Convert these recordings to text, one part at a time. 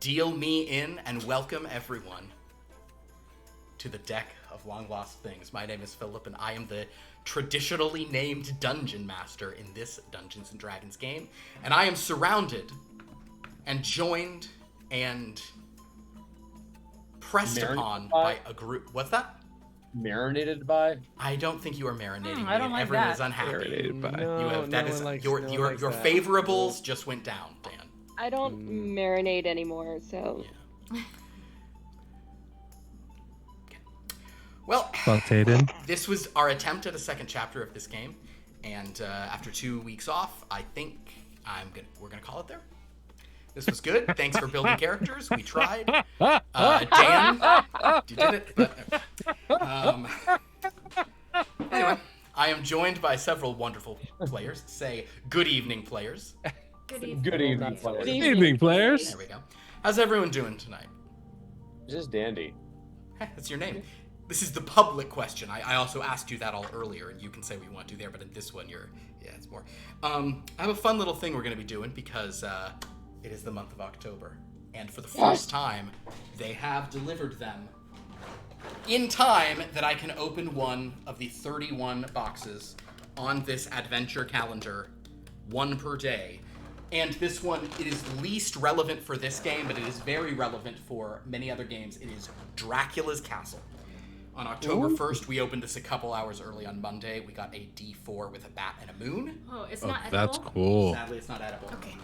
Deal me in and welcome everyone to the deck of long lost things. My name is Philip and I am the traditionally named Dungeon Master in this Dungeons and Dragons game. And I am surrounded and joined and pressed upon by a group. What's that? Marinated by? I don't think you are marinating me. I don't like Everyone that. is unhappy. Marinated by. You have that is your that. favorables just went down, Dan. I don't marinate anymore, so. Yeah. Well, this was our attempt at a second chapter of this game, and after 2 weeks off, I think we're gonna call it there. This was good. Thanks for building characters. We tried. Dan, you did it. But, anyway, I am joined by several wonderful players. Say good evening, players. Good evening. Good evening, players. Good evening, players. There we go. How's everyone doing tonight? Just dandy. That's your name. This is the public question. I also asked you that all earlier, and you can say what you want to do there, but in this one, it's more. I have a fun little thing we're going to be doing because it is the month of October, and for the first time, they have delivered them in time that I can open one of the 31 boxes on this adventure calendar, one per day. And this one, it is least relevant for this game, but it is very relevant for many other games. It is Dracula's Castle. On October 1st, we opened this a couple hours early on Monday. We got a D4 with a bat and a moon. Oh, it's not edible? That's cool. Sadly, it's not edible. Okay.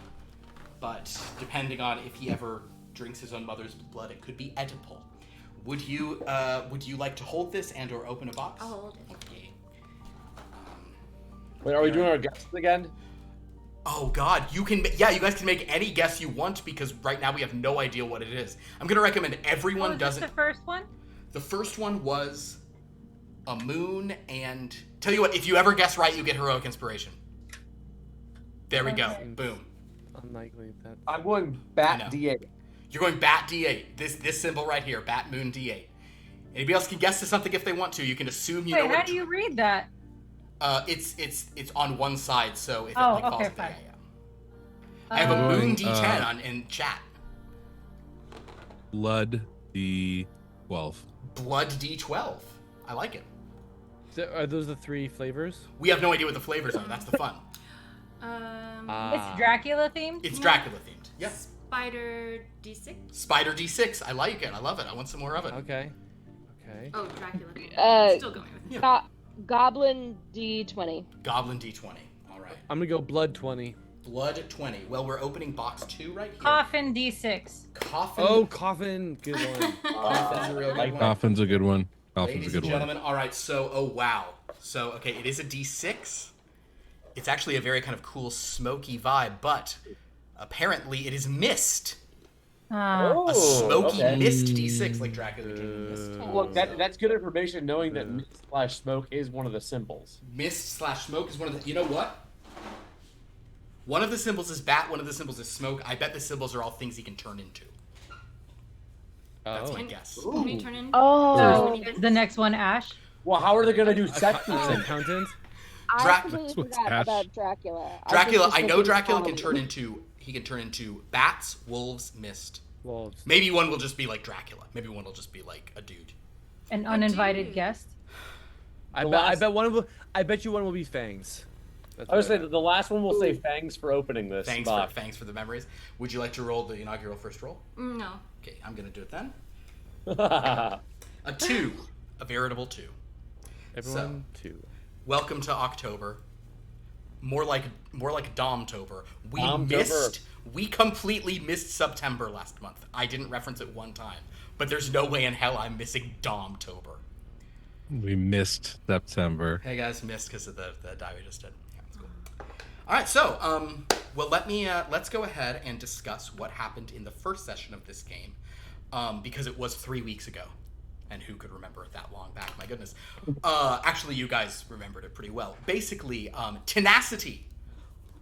But depending on if he ever drinks his own mother's blood, it could be edible. Would you like to hold this and or open a box? I'll hold it. Okay. Wait, are we doing our guesses again? Oh God, you guys can make any guess you want because right now we have no idea what it is. I'm gonna recommend everyone doesn't. The first one? The first one was a moon, and tell you what, if you ever guess right, you get heroic inspiration. There we go. Boom. Unlikely that. I'm going bat D8. You're going bat D8. This symbol right here, bat moon D8. Anybody else can guess to something if they want to. You can assume you know. Wait, how do you read that? It's on one side, so if it Oh, falls, okay, fine. yeah. I have a moon D10 in chat. Blood D12. Blood D12. I like it. So are those the three flavors? We have no idea what the flavors are. That's the fun. It's Dracula themed? It's Dracula themed. Yes. Spider D6? Spider D6. I like it. I love it. I want some more of it. Okay. Oh, Dracula. Still going with it. Goblin D20. Goblin D20. All right. I'm gonna go blood 20. Blood 20. Well, we're opening box 2 right here. Coffin D6. Coffin. Oh, coffin. Good one. That's a real good one. Coffin's a good one. Coffin's Ladies a good and one. gentlemen, all right, so, oh wow. So, okay, it is a D6. It's actually a very kind of cool smoky vibe, but apparently it is mist. A smoky mist D6, like Dracula became a mist. Look, that's good information knowing that mist/smoke is one of the symbols. Mist/smoke is one of the, you know what? One of the symbols is bat, one of the symbols is smoke. I bet the symbols are all things he can turn into. That's my guess. Can we turn in? Oh. The next one, Ash. Well, how are they gonna do sex? Accountant. I completely forgot about Dracula. Dracula, I know Dracula can turn into bats, wolves, mist. Wolves. Maybe one will just be like Dracula. Maybe one will just be like a dude. An uninvited guest. I bet you one will be fangs. I would say that the last one will say fangs for opening this. Thanks for the memories. Would you like to roll the inaugural first roll? No. Okay, I'm gonna do it then. A 2, a veritable 2. Everyone, two. Welcome to October. More like Domtober. We completely missed September last month. I didn't reference it one time, but there's no way in hell I'm missing Domtober. We missed September. Hey guys, missed because of the die we just did. Yeah, that's cool. All right, so well, let's go ahead and discuss what happened in the first session of this game, because it was 3 weeks ago. And who could remember it that long back? My goodness. Actually, you guys remembered it pretty well. Basically, Tenacity,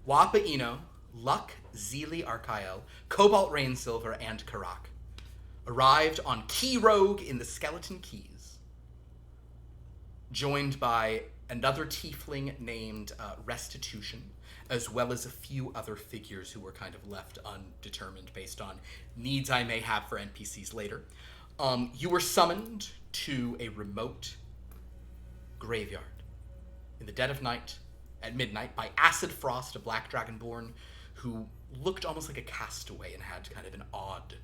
Wapa Ino, Luck, Zeely Archaeo, Cobalt Rain Silver, and Kha'rack arrived on Key Rogue in the Skeleton Keys, joined by another tiefling named Restitution, as well as a few other figures who were kind of left undetermined based on needs I may have for NPCs later. You were summoned to a remote graveyard in the dead of night, at midnight, by Acid Frost, a black dragonborn who looked almost like a castaway and had kind of an odd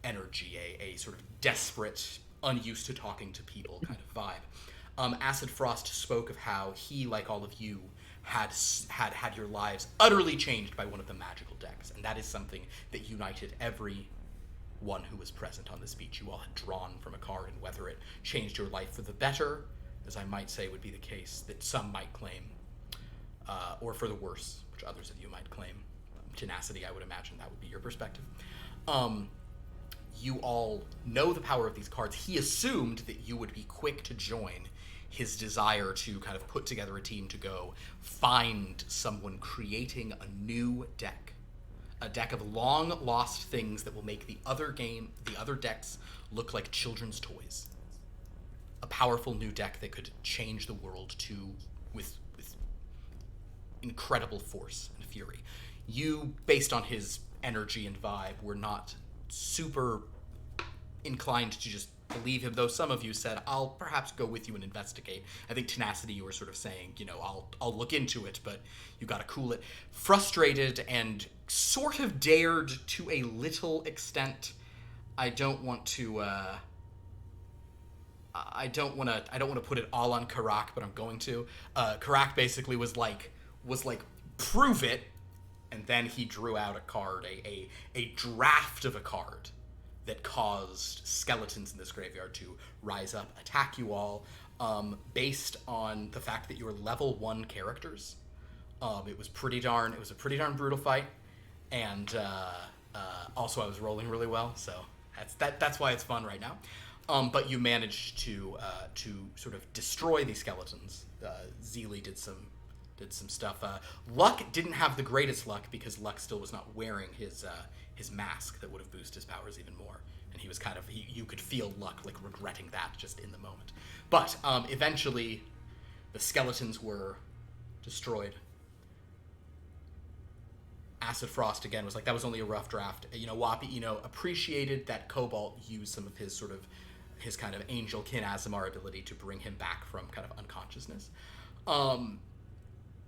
energy, a sort of desperate, unused to talking to people kind of vibe. Acid Frost spoke of how he, like all of you, had your lives utterly changed by one of the magical decks, and that is something that united every one who was present on this beach. You all had drawn from a card, and whether it changed your life for the better, as I might say would be the case, that some might claim, or for the worse, which others of you might claim. Tenacity, I would imagine that would be your perspective. You all know the power of these cards. He assumed that you would be quick to join his desire to kind of put together a team to go find someone creating a new deck. A deck of long-lost things that will make the other decks look like children's toys. A powerful new deck that could change the world with incredible force and fury. You, based on his energy and vibe, were not super inclined to just believe him, though some of you said, I'll perhaps go with you and investigate. I think Tenacity, you were sort of saying, I'll look into it, but you gotta cool it. Frustrated and sort of dared to a little extent. I don't want to put it all on Kha'rack, but I'm going to. Kha'rack basically was like, prove it, and then he drew out a card, a draft of a card that caused skeletons in this graveyard to rise up, attack you all, based on the fact that you were level 1 characters. It was a pretty darn brutal fight, and also I was rolling really well, so that's why it's fun right now. But you managed to sort of destroy these skeletons. Zeely did some stuff. Luck didn't have the greatest luck because Luck still was not wearing his mask that would have boosted his powers even more. And he was you could feel Luck like regretting that just in the moment. But eventually the skeletons were destroyed. Acid Frost again was like, that was only a rough draft. Wappy, appreciated that Cobalt used some of his kind of angel kin Azamar ability to bring him back from kind of unconsciousness.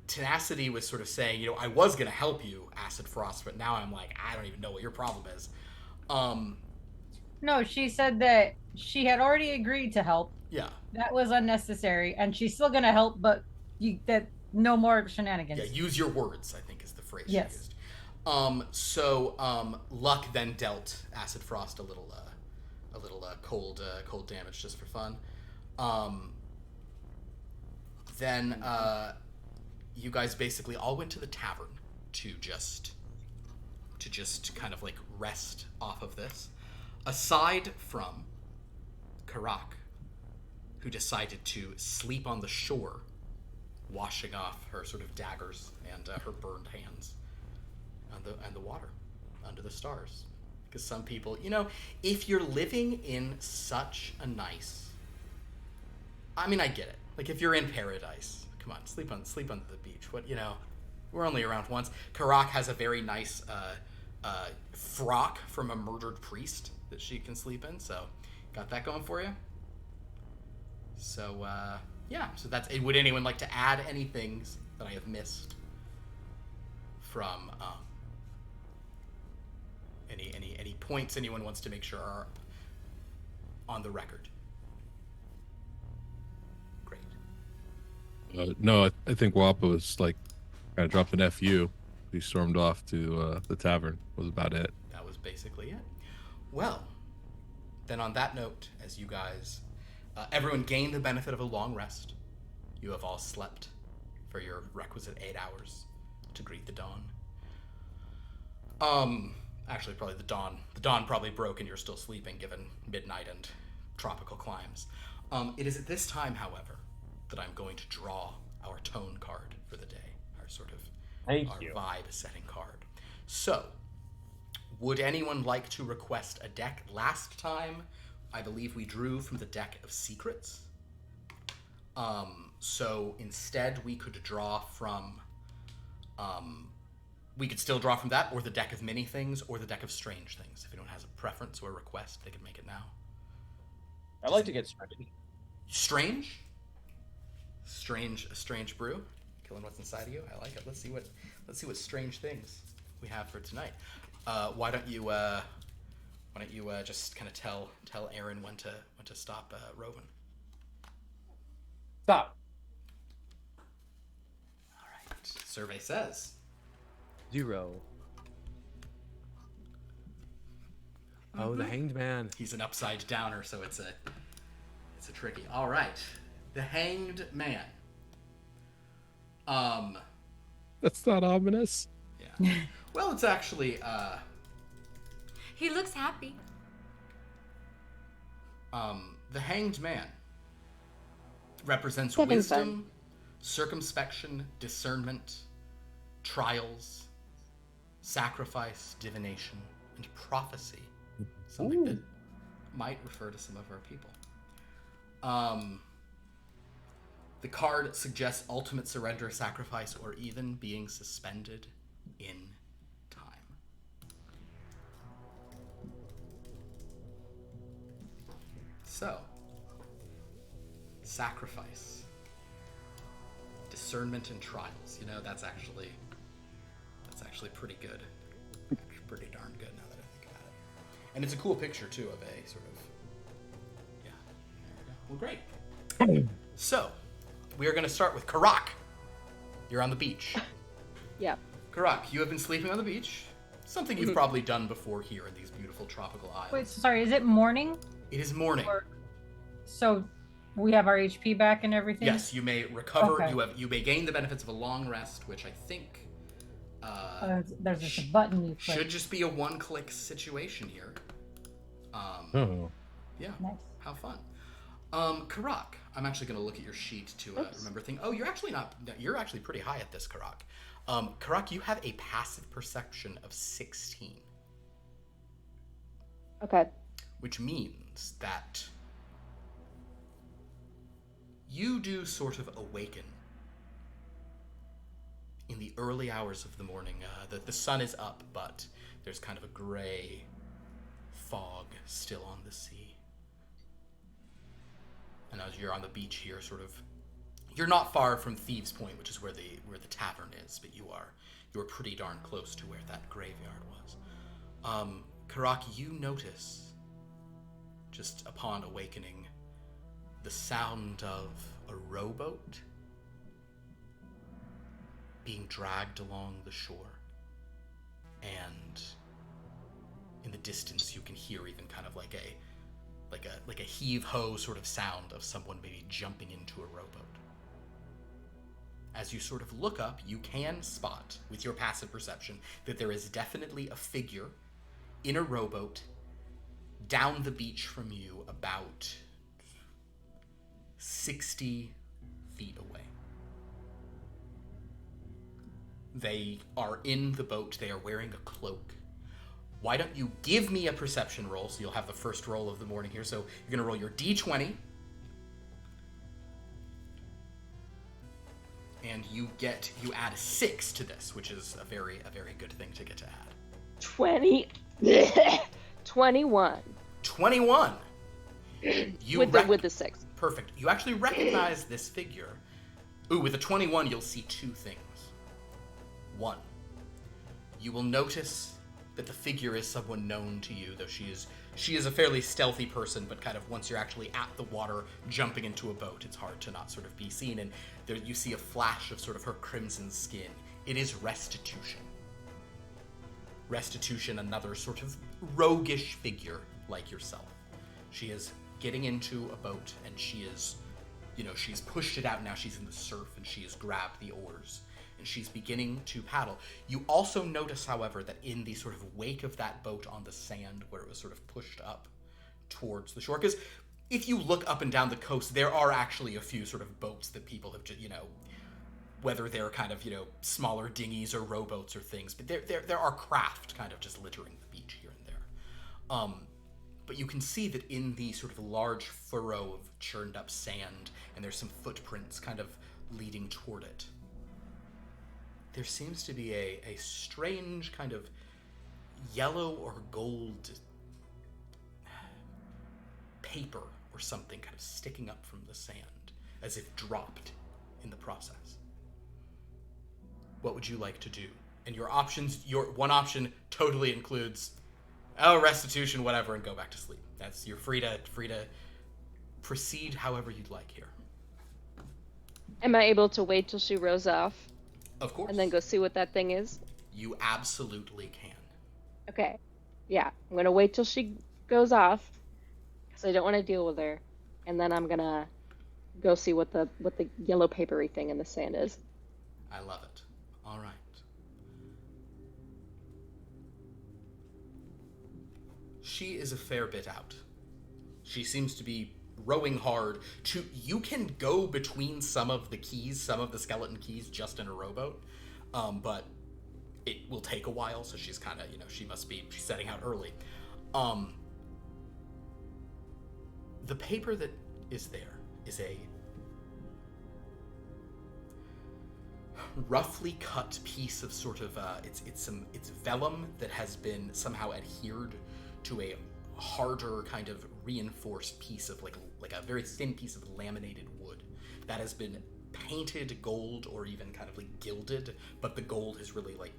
Tenacity was sort of saying, I was going to help you, Acid Frost, but now I'm like, I don't even know what your problem is. No, she said that she had already agreed to help. Yeah. That was unnecessary, and she's still going to help, but no more shenanigans. Yeah, use your words, I think is the phrase yes. she used. So Luck then dealt Acid Frost a little cold damage just for fun. Then you guys basically all went to the tavern to just kind of like rest off of this. Aside from Kha'rack, who decided to sleep on the shore, washing off her sort of daggers and her burned hands and the water under the stars. Because some people, if you're living in such a nice, I get it. Like if you're in paradise, come on, sleep on the beach. What, we're only around once. Kha'rack has a very nice frock from a murdered priest that she can sleep in, so got that going for you. So so that's it. Would anyone like to add any things that I have missed from any points anyone wants to make sure are on the record? Great. No, I think Wappa was like kind of dropped an FU. He stormed off to the tavern. Was about it. That was basically it. Well, then on that note, as you guys, everyone gained the benefit of a long rest. You have all slept for your requisite 8 hours to greet the dawn. Actually, probably the dawn. The dawn probably broke and you're still sleeping, given midnight and tropical climes. It is at this time, however, that I'm going to draw our tone card for the day, our sort of vibe-setting card. So, would anyone like to request a deck? Last time, I believe we drew from the deck of secrets. So instead, we could draw from. We could still draw from that, or the deck of many things, or the deck of strange things. If anyone has a preference or a request, they can make it now. I'd like to get started. Strange? A strange brew? Killing what's inside of you? I like it. Let's see what strange things we have for tonight. Why don't you just kind of tell Aaron when to stop roving? Stop. All right. Survey says 0. Oh, the Hanged Man. he's an upside downer, so it's a tricky. All right, the Hanged Man. That's not ominous. Yeah. Well, it's actually He looks happy. the Hanged Man represents Having wisdom, fun. circumspection, discernment, trials, sacrifice, divination, and prophecy. Something that might refer to some of our people. The card suggests ultimate surrender, sacrifice, or even being suspended in time. So, sacrifice, discernment, and trials. You know, that's actually pretty good. Pretty darn good now that I think about it. And it's a cool picture too of a sort of, yeah. There we go. Well, great. So, we are going to start with Kha'rack. You're on the beach. Yeah. Kha'rack, you have been sleeping on the beach. Something you've probably done before here in these beautiful tropical isles. Wait, sorry, is it morning? It is morning. So we have our HP back and everything? Yes, you may recover. Okay. You may gain the benefits of a long rest, which I think There's just a button you click. should just be a one-click situation here. Oh. Yeah. Nice. How fun. Kha'rack, I'm actually going to look at your sheet to remember things. Oh, you're actually not. You're actually pretty high at this, Kha'rack. Kha'rack, you have a passive perception of 16, Okay. which means that you do sort of awaken in the early hours of the morning. The sun is up, but there's kind of a gray fog still on the sea. And as you're on the beach here, sort of, you're not far from Thieves' Point, which is where the tavern is, but you are pretty darn close to where that graveyard was. Kha'rack, you notice, just upon awakening, the sound of a rowboat being dragged along the shore, and in the distance you can hear even kind of like a heave-ho sort of sound of someone maybe jumping into a rowboat. As you sort of look up, you can spot, with your passive perception, that there is definitely a figure in a rowboat down the beach from you about 60 feet away. They are in the boat. They are wearing a cloak. Why don't you give me a perception roll, so you'll have the first roll of the morning here. So you're going to roll your d20. And you add a 6 to this, which is a very good thing to get to add. 21. 21. You with the 6. Perfect. You actually recognize this figure. Ooh, with a 21, you'll see two things. One, you will notice that the figure is someone known to you, though she is a fairly stealthy person, but kind of once you're actually at the water jumping into a boat, it's hard to not sort of be seen, and there you see a flash of sort of her crimson skin. It is Restitution. Restitution, another sort of roguish figure like yourself. She is getting into a boat, and she is, she's pushed it out, now she's in the surf, and she has grabbed the oars, and she's beginning to paddle. You also notice, however, that in the sort of wake of that boat on the sand, where it was sort of pushed up towards the shore, because if you look up and down the coast, there are actually a few sort of boats that people have, whether they're kind of, smaller dinghies or rowboats or things, but there are craft kind of just littering the beach here and there. But you can see that in the sort of large furrow of churned up sand, and there's some footprints kind of leading toward it, there seems to be a strange kind of yellow or gold paper or something kind of sticking up from the sand, as if dropped in the process. What would you like to do? And your options, your one option totally includes, restitution, whatever, and go back to sleep. You're free to proceed however you'd like here. Am I able to wait till she rows off? Of course. And then go see what that thing is? You absolutely can. Okay. Yeah, I'm gonna wait till she goes off, because I don't want to deal with her, and then I'm gonna go see what the yellow papery thing in the sand is. I love it. All right. She is a fair bit out. She seems to be rowing hard. You can go between some of the keys, some of the skeleton keys, just in a rowboat, but it will take a while, so she's kind of, she's setting out early. The paper that is there is a roughly cut piece of sort of it's vellum that has been somehow adhered to a harder kind of reinforced piece of like a very thin piece of laminated wood that has been painted gold or even kind of like gilded, but the gold is really like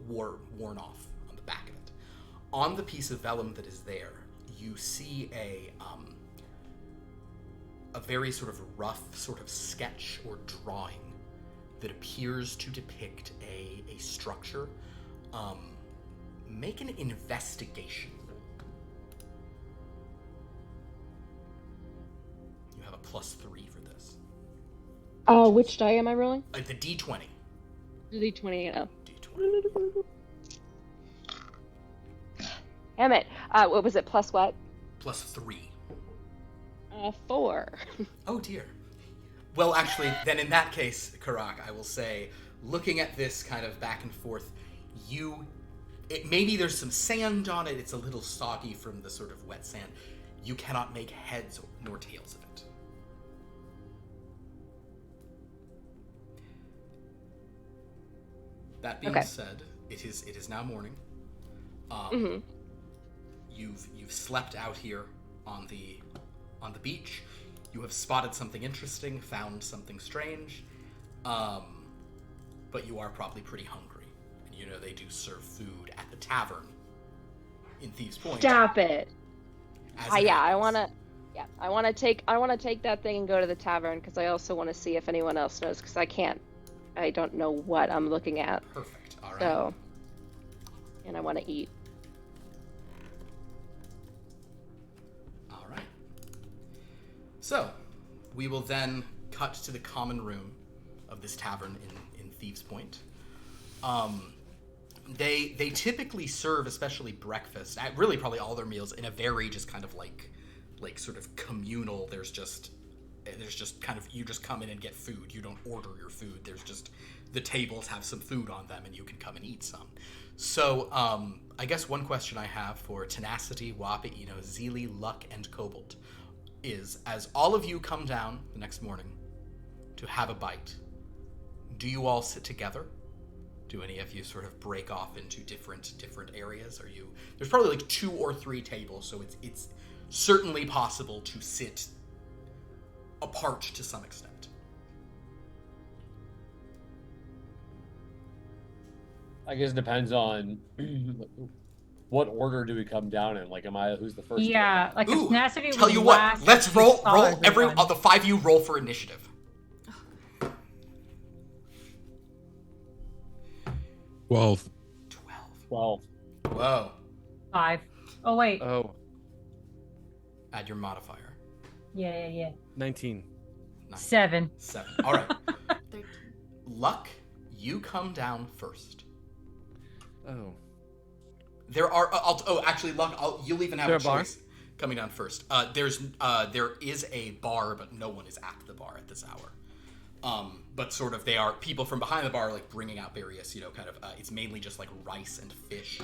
worn off on the back of it. On the piece of vellum that is there, you see a very sort of rough sort of sketch or drawing that appears to depict a structure. Make an investigation. You have a +3 for this. Which die am I rolling? The D20. The D20, oh. D20. Damn it. What was it, plus what? +3. 4. Oh dear. Well, actually, then in that case, Kha'rack, I will say, looking at this kind of back and forth, maybe there's some sand on it, it's a little soggy from the sort of wet sand. You cannot make heads nor tails of it. That being said, it is now morning. You've slept out here on the beach. You have spotted something interesting, found something strange, but you are probably pretty hungry. And they do serve food at the tavern in Thieves' Point. Stop it. I want to take that thing and go to the tavern, because I also want to see if anyone else knows, because I don't know what I'm looking at. Perfect. All right. So, and I want to eat. All right. So, we will then cut to the common room of this tavern in Thieves' Point. They typically serve, especially breakfast, really probably all their meals, in a very just kind of like sort of communal. There's just kind of, you just come in and get food. You don't order your food. There's just, the tables have some food on them and you can come and eat some. So I guess one question I have for Tenacity, Wapi, Zeely, Luck, and Cobalt is, as all of you come down the next morning to have a bite, do you all sit together? Do any of you sort of break off into different areas? There's probably like 2 or 3 tables, so it's certainly possible to sit apart to some extent. I guess it depends on what order do we come down in. Like, who's the first? Yeah, like Ooh, tenacity. tell you what, let's roll the 5 of you roll for initiative. Well, 12. Whoa. 5. Oh wait. Oh, Add your modifier. Yeah. 19. 7. 7. All right. 13. Luck, you come down first. Oh. There are. Actually, Luck, you'll even have a There a bar? choice coming down first. There is a bar, but no one is at the bar at this hour. But sort of, they are people from behind the bar, like bringing out various, kind of. It's mainly just like rice and fish.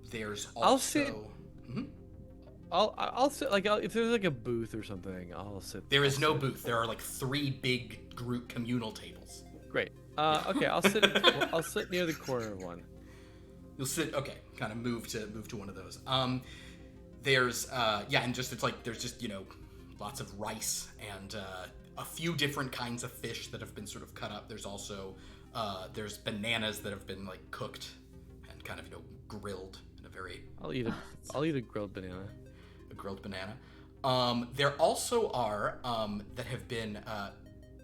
There's also. I'll sit. I'll sit if there's like a booth or something, I'll sit. There is no booth. There are like 3 big group communal tables. Great. Okay, I'll sit. I'll sit near the corner of one. You'll sit. Okay, kind of move to one of those. There's and just there's just lots of rice and a few different kinds of fish that have been sort of cut up. There's also there's bananas that have been like cooked and kind of grilled in a very. I'll eat a grilled banana. A grilled banana. There also are that have been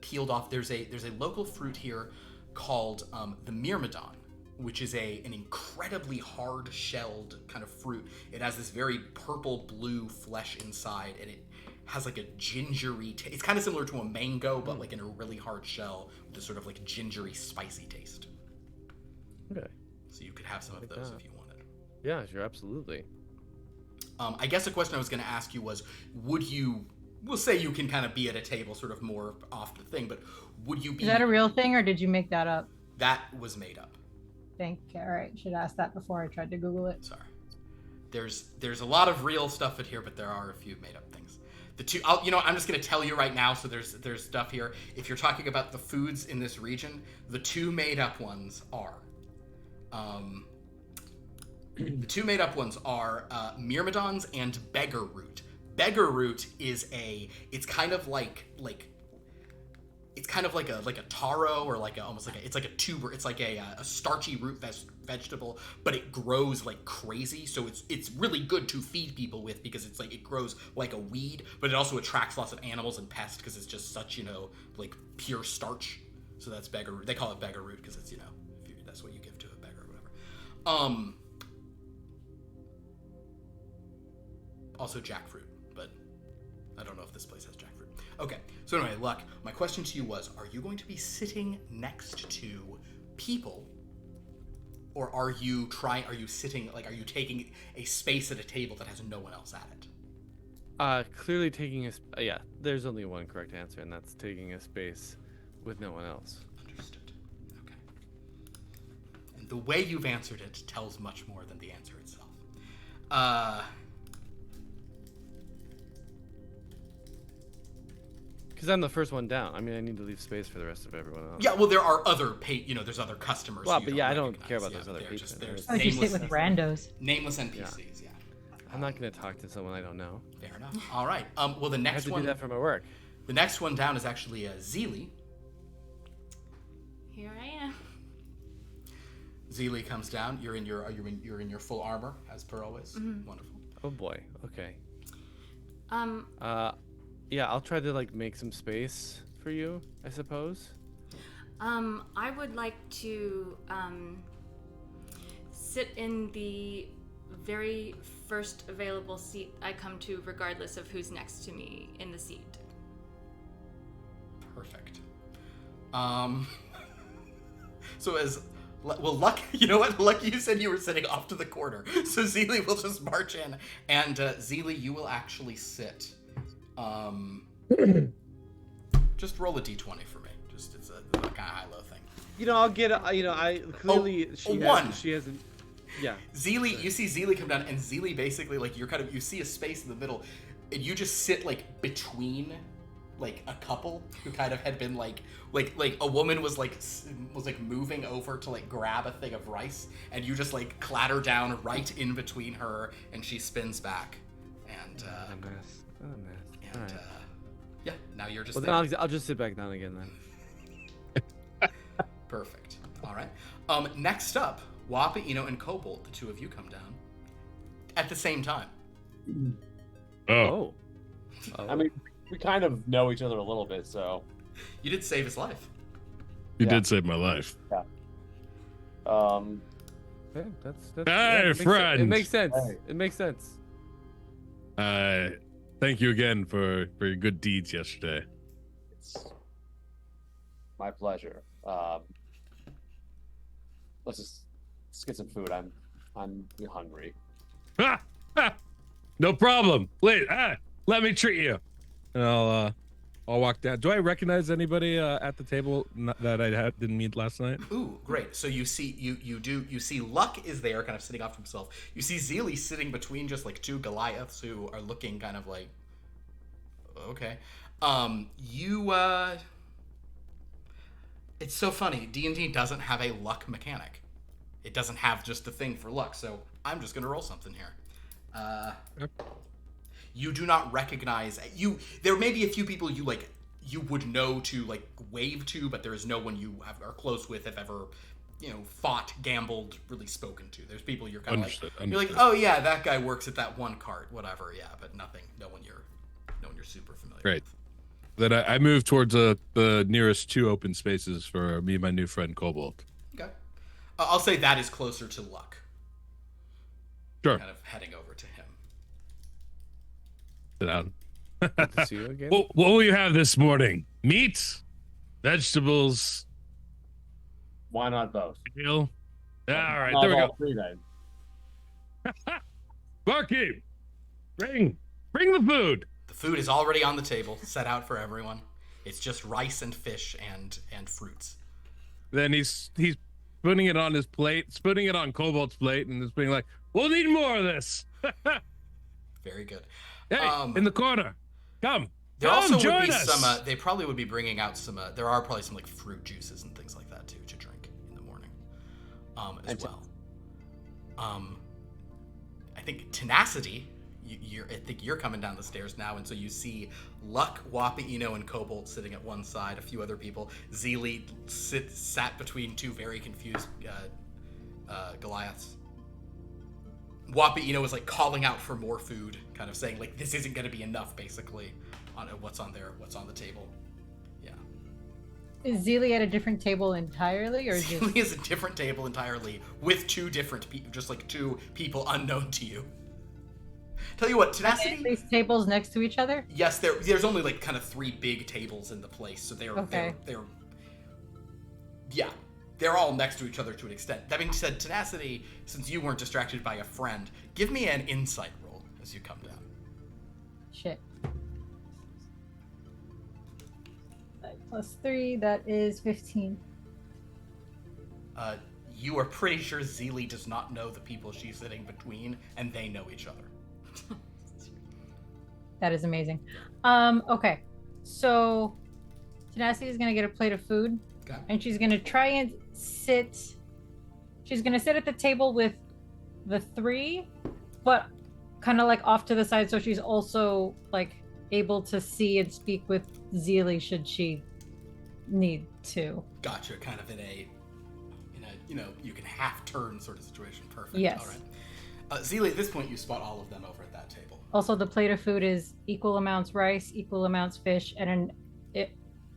peeled off. There's a local fruit here called the myrmidon, which is an incredibly hard-shelled kind of fruit. It has this very purple-blue flesh inside, and it has like a gingery taste. It's kind of similar to a mango, but like in a really hard shell with a sort of like gingery, spicy taste. Okay. So you could have some of those if you wanted. Yeah, sure, absolutely. I guess a question I was going to ask you was, we'll say you can kind of be at a table sort of more off the thing, but would you be... Is that a real thing, or did you make that up? That was made up. All right. Should ask that before I tried to Google it. Sorry. There's a lot of real stuff in here, but there are a few made up things. The two, I'm just going to tell you right now, so there's stuff here. If you're talking about the foods in this region, the 2 made up ones are... the 2 made up ones are myrmidons and beggar root. Beggar root is it's kind of like a taro or it's like a tuber. It's like a starchy root vegetable, but it grows like crazy. So it's really good to feed people with because it's like it grows like a weed, but it also attracts lots of animals and pests because it's just such like pure starch. So that's beggar root. They call it beggar root because it's that's what you give to a beggar or whatever. Also jackfruit, but I don't know if this place has jackfruit. Okay, so anyway, Luck, my question to you was, are you going to be sitting next to people? Or are you taking a space at a table that has no one else at it? Clearly taking there's only one correct answer, and that's taking a space with no one else. Understood. Okay. And the way you've answered it tells much more than the answer itself. Because I'm the first one down. I mean, I need to leave space for the rest of everyone else. Yeah, well, there are other there's other customers. Well, but I don't care about those other people. You sit with randos. Nameless NPCs, yeah. I'm not going to talk to someone I don't know. Fair enough. All right. Well, the next I have to one. do that for my work. The next one down is actually Zeely. Here I am. Zeely comes down. You're in your full armor as per always. Mm-hmm. Wonderful. Oh boy. Okay. Yeah, I'll try to make some space for you, I suppose. I would like to sit in the very first available seat I come to, regardless of who's next to me in the seat. Perfect. So Luck, you know what? Luck, you said you were sitting off to the corner, so Zeely will just march in, and Zeely, you will actually sit. Just roll a d20 for me. Just it's a kind of high-low thing. I'll get. I clearly she hasn't. Yeah. Zeely, you see Zeely come down, and Zeely basically you see a space in the middle, and you just sit between a couple who kind of had been like a woman was moving over to grab a thing of rice, and you just clatter down right in between her, and she spins back, and a mess. And right. Yeah, now you're just. Well, then I'll just sit back down again then. Perfect. All right. Next up, Wappa, and Kobold, the 2 of you come down at the same time. Oh. I mean, we kind of know each other a little bit, so. You did save his life. You did save my life. Yeah. Yeah, that's hey, friend. It makes sense. Hey. It makes sense. Thank you again for your good deeds yesterday. It's my pleasure. Let's get some food. I'm hungry. No problem. Wait, let me treat you. And I'll I'll walk down. Do I recognize anybody at the table that I didn't meet last night? Ooh, great. So you see, you see Luck is there, kind of sitting off to himself. You see Zeely sitting between just like two Goliaths who are looking kind of like, okay. It's so funny. D&D doesn't have a luck mechanic. It doesn't have just the thing for luck. So I'm just gonna roll something here. You do not recognize you. There may be a few people you would know to like wave to, but there is no one you are close with, have ever, fought, gambled, really spoken to. There's people you're kind of like, you're like, oh yeah, that guy works at that one cart, whatever, yeah, but nothing, no one you're super familiar Great. with. Then I move towards the nearest 2 open spaces for me and my new friend Cobalt. Okay, I'll say that is closer to Luck. Sure. Kind of heading over to him. Sit down. Good to see you again. What will you have this morning? Meat? Vegetables? Why not both? Deal? All right, Not there we all go. 3 then. Barkeep, bring the food. The food is already on the table, set out for everyone. It's just rice and fish and fruits. Then he's putting it on his plate, putting it on Cobalt's plate, and just being like, "We'll need more of this." Very good. Hey, in the corner, come. There Come, also would join be us. some. They probably would be bringing out some. There are probably some like fruit juices and things like that too to drink in the morning, as well. I think Tenacity. I think you're coming down the stairs now, and so you see Luck, Wappa, Eno, and Cobalt sitting at one side. A few other people. Zeely sat between 2 very confused Goliaths. Wappa Eno is like calling out for more food, kind of saying like this isn't going to be enough, basically, on what's on the table. Yeah. Is Zeely at a different table entirely, or just Zeely is a different table entirely with 2 different people, just like 2 people unknown to you. Tell you what, Tenacity. these tables next to each other? Yes, there's only like kind of 3 big tables in the place, so they're they're all next to each other to an extent. That being said, Tenacity, since you weren't distracted by a friend, give me an insight roll as you come down. Shit. 5 + 3, that is 15. You are pretty sure Zeely does not know the people she's sitting between, and they know each other. That is amazing. Okay. So Tenacity is gonna get a plate of food. Okay. And she's gonna try and sit. She's gonna sit at the table with the 3, but kind of like off to the side, so she's also like able to see and speak with Zeely should she need to. Gotcha. Kind of in a you can half turn sort of situation. Perfect. Yes. All right. Zeely, at this point, you spot all of them over at that table. Also, the plate of food is equal amounts rice, equal amounts fish, and an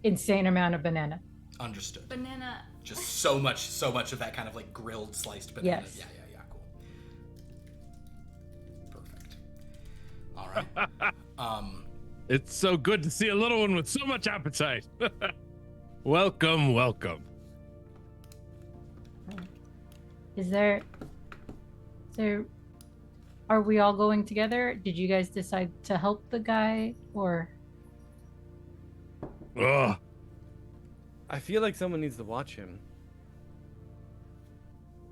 insane amount of banana. Understood. Banana. Just so much of that kind of like grilled sliced banana. Yes. Yeah, cool. Perfect. All right. It's so good to see a little one with so much appetite. Welcome. Is there are we all going together? Did you guys decide to help the guy, or Ugh. I feel like someone needs to watch him,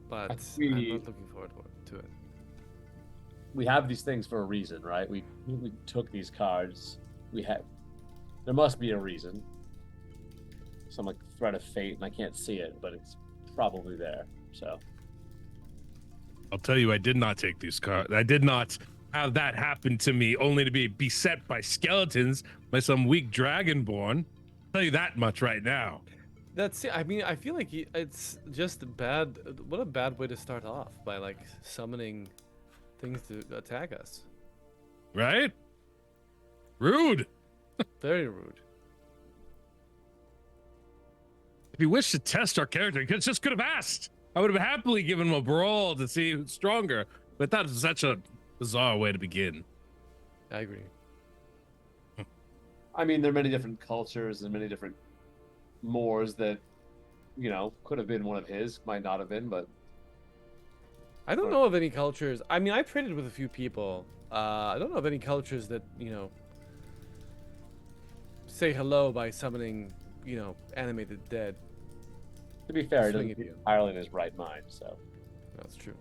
but I'm not looking forward to it. We have these things for a reason, right? We took these cards. There must be a reason. Some like threat of fate, and I can't see it, but it's probably there. So I'll tell you, I did not take these cards. I did not have that happen to me, only to be beset by skeletons by some weak dragonborn. I'll tell you that much right now. That's it. I mean, I feel like it's just bad. What a bad way to start off, by like summoning things to attack us. Right? Rude. Very rude. If you wish to test our character, you just could have asked. I would have happily given him a brawl to see who's stronger, but that is such a bizarre way to begin. I agree. I mean, there are many different cultures and many different Moors that, could have been one of his, might not have been, but I don't know of any cultures. I mean, I traded with a few people. I don't know of any cultures that, say hello by summoning, animated dead. To be fair, he Swing doesn't at seem you. entirely in his right mind, so. That's true.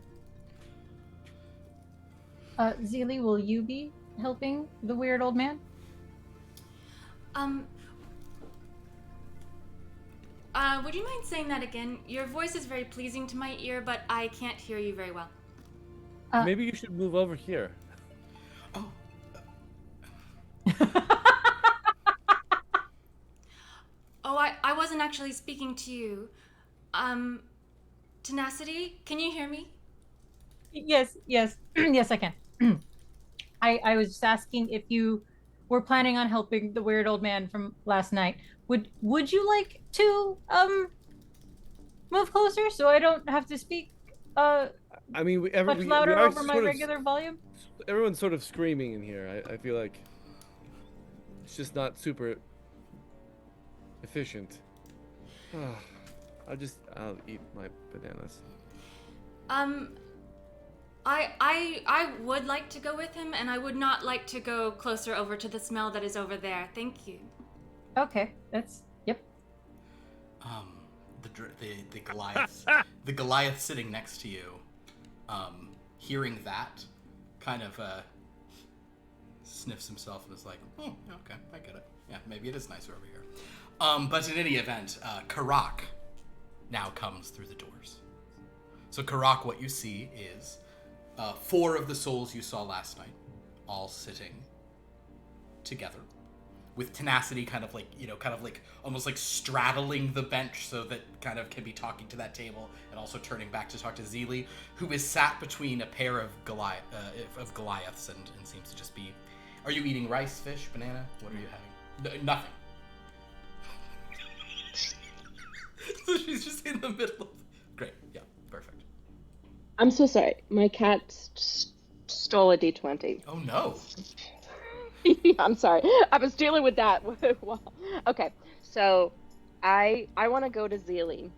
Zeely, will you be helping the weird old man? Would you mind saying that again? Your voice is very pleasing to my ear, but I can't hear you very well. Maybe you should move over here. Oh, Oh, I wasn't actually speaking to you. Tenacity, can you hear me? Yes, yes, yes, I can. I was just asking if you were planning on helping the weird old man from last night. Would you like to move closer so I don't have to speak I mean, we much we louder are over my sort of regular volume? everyone's sort of screaming in here. I feel like it's just not super efficient. I'll eat my bananas. I would like to go with him, and I would not like to go closer over to the smell that is over there. Thank you. Okay, yep. the Goliath, the Goliath sitting next to you, hearing that, kind of sniffs himself and is like, "Oh, okay, I get it. Yeah, maybe it is nicer over here." But in any event, Kha'rack now comes through the doors. So Kha'rack, what you see is 4 of the souls you saw last night, all sitting together, with Tenacity kind of like almost like straddling the bench so that kind of can be talking to that table and also turning back to talk to Zeely, who is sat between a pair of Goliaths and seems to just be. Are you eating rice, fish, banana? What are you having? Nothing. So she's just in the middle of. Great. Yeah. Perfect. I'm so sorry. My cat stole a D20. Oh no. I'm sorry. I was dealing with that. Okay, so I want to go to Zeely.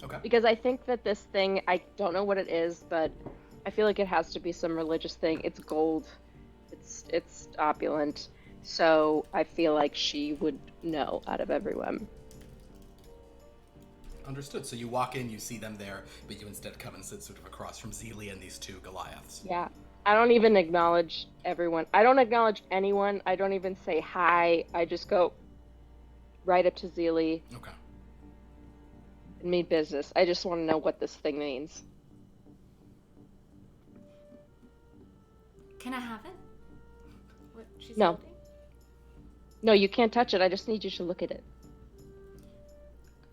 Okay. Because I think that this thing, I don't know what it is, but I feel like it has to be some religious thing. It's gold. It's opulent. So I feel like she would know out of everyone. Understood. So you walk in, you see them there, but you instead come and sit sort of across from Zeely and these 2 Goliaths. Yeah. I don't even acknowledge everyone. I don't acknowledge anyone. I don't even say hi. I just go right up to Zeely Okay. and mean business. I just want to know what this thing means. Can I have it? What she's No. holding? No, you can't touch it. I just need you to look at it.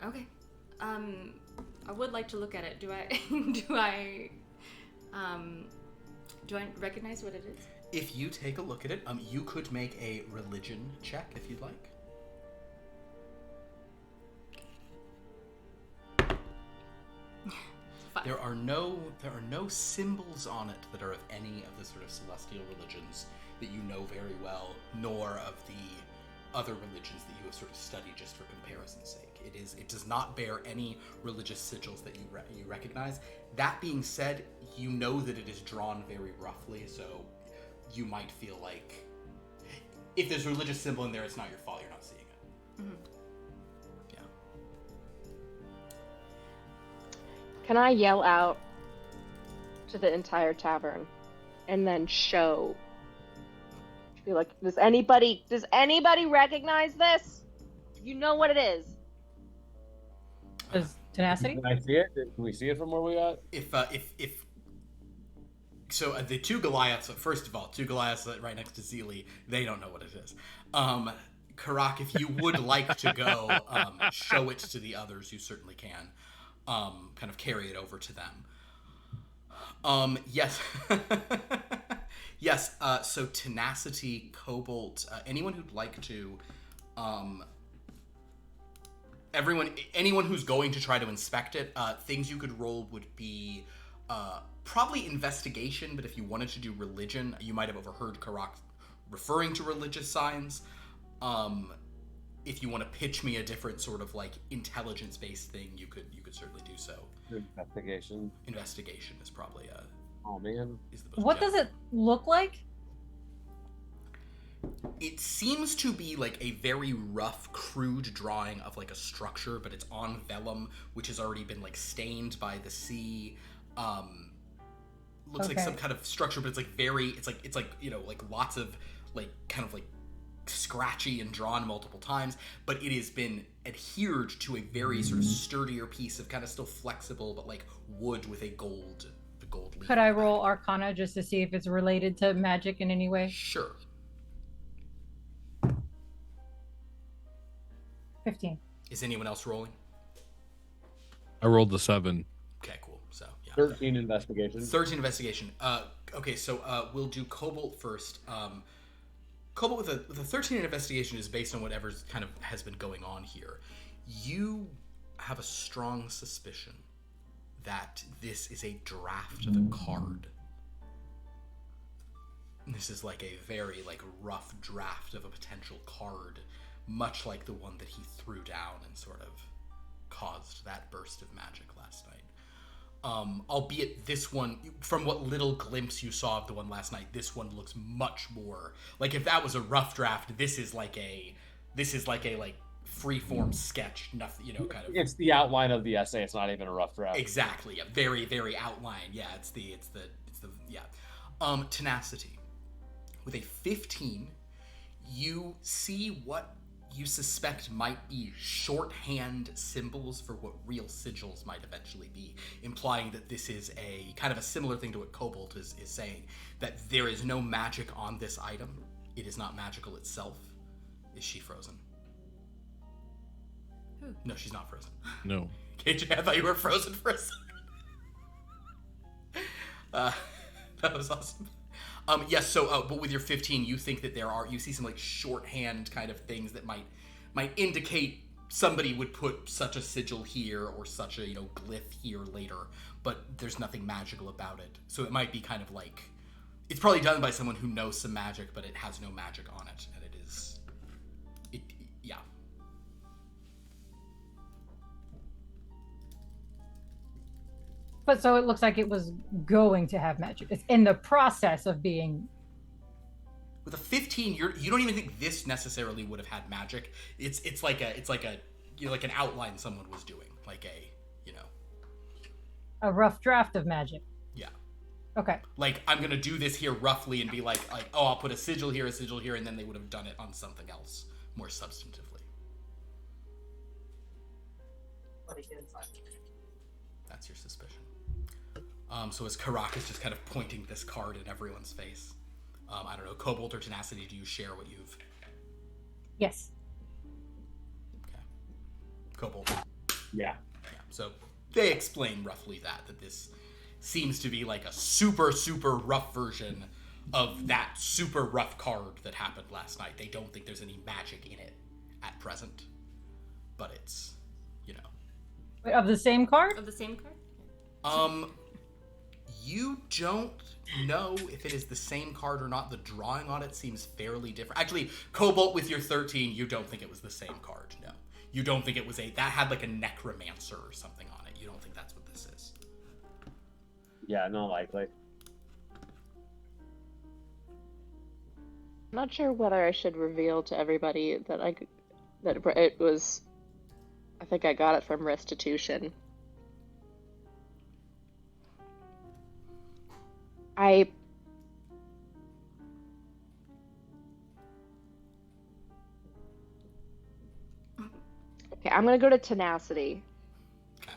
Okay. I would like to look at it. Do I recognize what it is? If you take a look at it, you could make a religion check if you'd like. Fine. There are no symbols on it that are of any of the sort of celestial religions that you know very well, nor of the other religions that you have sort of studied just for comparison's sake. It does not bear any religious sigils that you recognize. That being said, you know that it is drawn very roughly, so you might feel like if there's a religious symbol in there, it's not your fault. You're not seeing it. Mm-hmm. Yeah. Can I yell out to the entire tavern and then show? Be like, does anybody recognize this? You know what it is. Does Tenacity? Can I see it? Can we see it from where we are? So the 2 Goliaths, first of all, 2 Goliaths right next to Zeely, they don't know what it is. Kha'rack, if you would like to go show it to the others, you certainly can. Kind of carry it over to them. Yes. Yes, so Tenacity, Cobalt, anyone who'd like to, anyone who's going to try to inspect it, things you could roll would be probably investigation, but if you wanted to do religion, you might have overheard Kha'rack referring to religious signs. If you want to pitch me a different sort of like intelligence-based thing, you could certainly do so. Investigation. Investigation is probably Oh man. is the most What does it look like? It seems to be like a very rough, crude drawing of like a structure, but it's on vellum, which has already been like stained by the sea. Looks like some kind of structure, but it's like it's like you know, like lots of like kind of like scratchy and drawn multiple times, but it has been adhered to a very sort of sturdier piece of kind of still flexible, but like wood with a gold leaf. Could I roll Arcana just to see if it's related to magic in any way? Sure. 15. Is anyone else rolling? I rolled the 7. Okay, cool. So yeah. 13 investigation. 13 investigation. Okay, so we'll do Cobalt first. Cobalt with a 13 in investigation is based on whatever's kind of has been going on here. You have a strong suspicion that this is a draft of a card. This is like a very like rough draft of a potential card, much like the one that he threw down and sort of caused that burst of magic last night. Albeit this one, from what little glimpse you saw of the one last night, this one looks much more like if that was a rough draft, this is like a like free-form sketch, nothing, you know, kind of. It's the outline of the essay. It's not even a rough draft. Exactly, a very, very outline. Yeah, it's the yeah. Tenacity. With a 15, you see what you suspect might be shorthand symbols for what real sigils might eventually be, implying that this is a kind of a similar thing to what Cobalt is saying, that there is no magic on this item. It is not magical itself. Is she frozen? Who? No, she's not frozen. No. KJ, I thought you were frozen for a second. That was awesome. Yes, so, but with your 15, you think that you see some, like, shorthand kind of things that might indicate somebody would put such a sigil here or such a, you know, glyph here later, but there's nothing magical about it. So it might be kind of like, it's probably done by someone who knows some magic, but it has no magic on it, and yeah. But so it looks like it was going to have magic. It's in the process of being. With a 15, you don't even think this necessarily would have had magic. It's like a you know, like an outline someone was doing, like a, you know, A rough draft of magic. yeah. Okay. Like, I'm gonna do this here roughly and be like, oh, I'll put a sigil here, and then they would have done it on something else more substantively. That's your suspicion. So as Kha'rack is just kind of pointing this card in everyone's face, I don't know, Cobalt or Tenacity, do you share what you've... Yes. Okay. Cobalt. Yeah. Yeah. So they explain roughly that this seems to be like a super, super rough version of that super rough card that happened last night. They don't think there's any magic in it at present, but it's, you know. Wait, of the same card? Of the same card? You don't know if it is the same card or not. The drawing on it seems fairly different. Actually, Cobalt, with your 13, you don't think it was the same card, no. You don't think it was that had like a necromancer or something on it. You don't think that's what this is. Yeah, not likely. I'm not sure whether I should reveal to everybody that it was. I think I got it from restitution. Okay, I'm gonna go to Tenacity. Okay.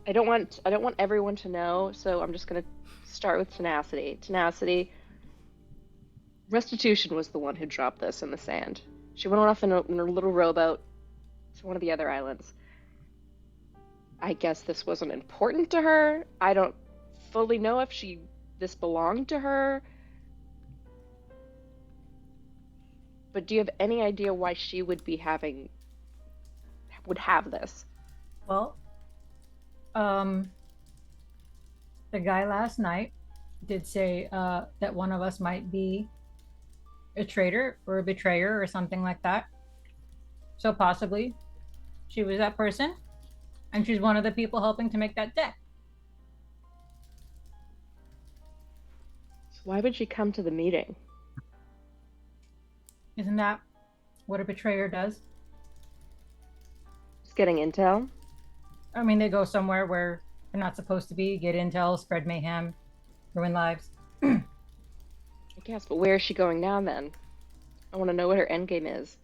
I don't want everyone to know, so I'm just gonna start with Tenacity. Tenacity. Restitution was the one who dropped this in the sand. She went off in her little rowboat to one of the other islands. I guess this wasn't important to her. I don't fully know if this belonged to her. But do you have any idea why she would have this? Well, the guy last night did say that one of us might be a traitor or a betrayer or something like that. So possibly she was that person, and she's one of the people helping to make that deck. So why would she come to the meeting? Isn't that what a betrayer does? Just getting intel. I mean, they go somewhere where they're not supposed to be, get intel, spread mayhem, ruin lives. I guess, but where is she going now then? I want to know what her end game is.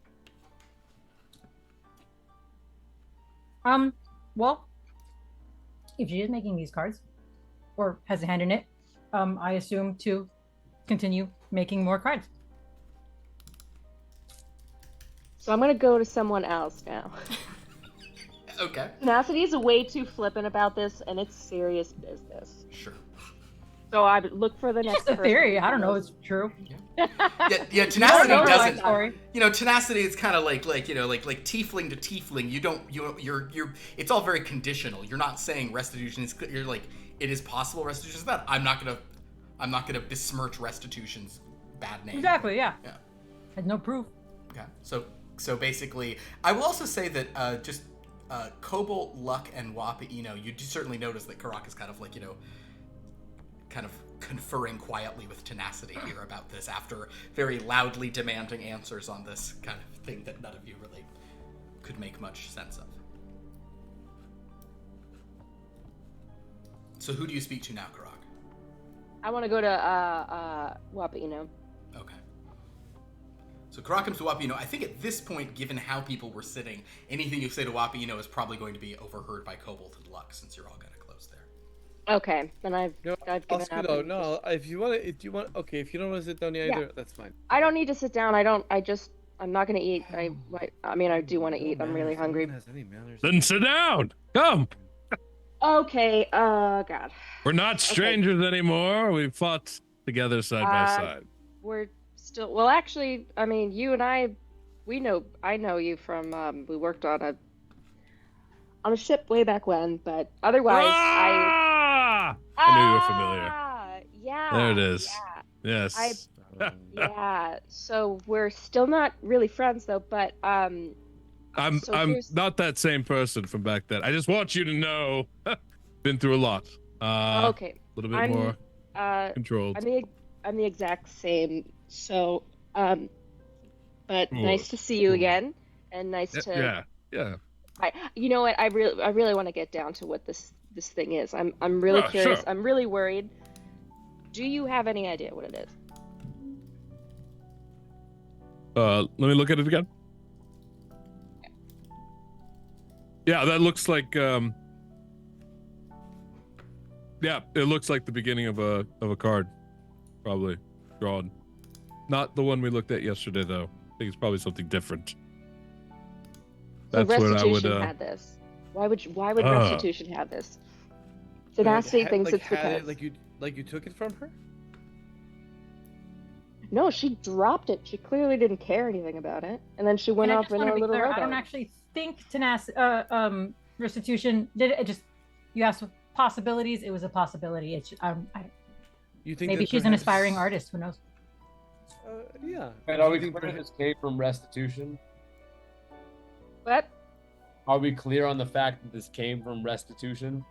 Well, if she is making these cards, or has a hand in it, I assume to continue making more cards. So I'm gonna go to someone else now. Okay. Tenacity is way too flippant about this, and it's serious business. Sure. So I would look for the next. Just a theory. person I don't know. who It's true. Yeah. Tenacity know my doesn't. story. Tenacity is kind of like tiefling to tiefling. You're. It's all very conditional. You're not saying restitution is. You're like, it is possible restitution is bad. I'm not gonna besmirch restitution's bad name. Exactly. Yeah. Yeah. Had no proof. Okay. So basically, I will also say that just Cobalt, Luck, and Wappa, you do certainly notice that Kha'rack is kind of like, kind of conferring quietly with Tenacity here about this after very loudly demanding answers on this kind of thing that none of you really could make much sense of. So who do you speak to now, Kha'rack? I want to go to Wappa. Okay. So Kha'rack comes to Wappa. I think at this point, given how people were sitting, anything you say to Wappa is probably going to be overheard by Cobalt and Luck, since you're all kind of close there. Okay, then I've I'll given scoot up. out. No, if you want, okay. If you don't want to sit down either, that's fine. I don't need to sit down. I'm not gonna eat. I mean, I do want to eat. I'm really hungry. No one has any manners. Then sit down. Come. Okay. God. We're not strangers anymore. We fought together side by side. We're still. Well, actually, I mean, you and I know you from. We worked on a ship way back when, but otherwise, I knew you were familiar. Yeah. There it is. Yeah. Yes. Yeah. So we're still not really friends though, but I'm not that same person from back then. I just want you to know, been through a lot. Okay. A little bit more controlled. I'm the exact same. So, but Cool. nice to see you again, and nice to. Yeah. You know what? I really want to get down to what this thing is. I'm really curious. Sure. I'm really worried. Do you have any idea what it is? Let me look at it again. Yeah, that looks like yeah, it looks like the beginning of a card, probably drawn. Not the one we looked at yesterday, though. I think it's probably something different. So That's what I would. Restitution had this. Why would Restitution have this? Tenacity thinks it's because. Like you took it from her? No, she dropped it. She clearly didn't care anything about it, and then she went And I off just in want her to be little clear, I rowboat. don't actually think Restitution did it. You asked possibilities. It was a possibility. You think maybe that she's an perhaps- aspiring artist. Who knows? Yeah. And are we You think clear perhaps- this came from restitution? What? Are we clear on the fact that this came from restitution?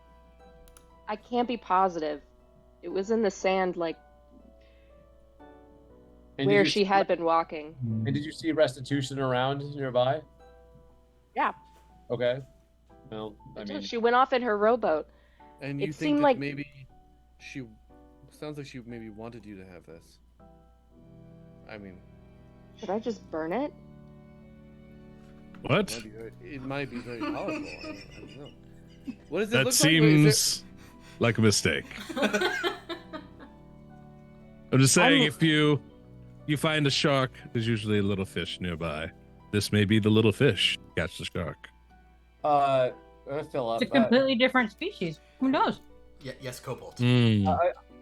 I can't be positive. It was in the sand, like And where did you she see- had been walking. And did you see restitution around nearby? Yeah. Okay. Well, I mean, She went off in her rowboat. And It you seemed think that like- maybe she sounds like she maybe wanted you to have this. I mean, Should I just burn it? What? it might be very powerful. I don't know. What does it That look like? Wait, is seems like a mistake. I'm just saying, I'm- if you find a shark, there's usually a little fish nearby. This may be the little fish. Catch the shark. Philip. It's a completely different species. Who knows? Yes, Cobalt.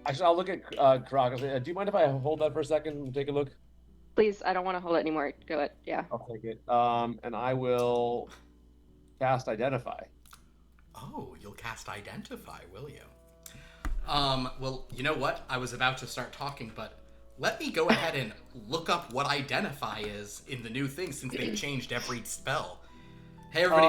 Actually, I'll look at Kha'rack. I'll say, do you mind if I hold that for a second and take a look? Please, I don't want to hold it anymore. Go ahead. Yeah. I'll take it. And I will cast Identify. Oh, you'll cast Identify, will you? Well, you know what? I was about to start talking, but let me go ahead and look up what Identify is in the new thing, since they've changed every spell. Hey, everybody,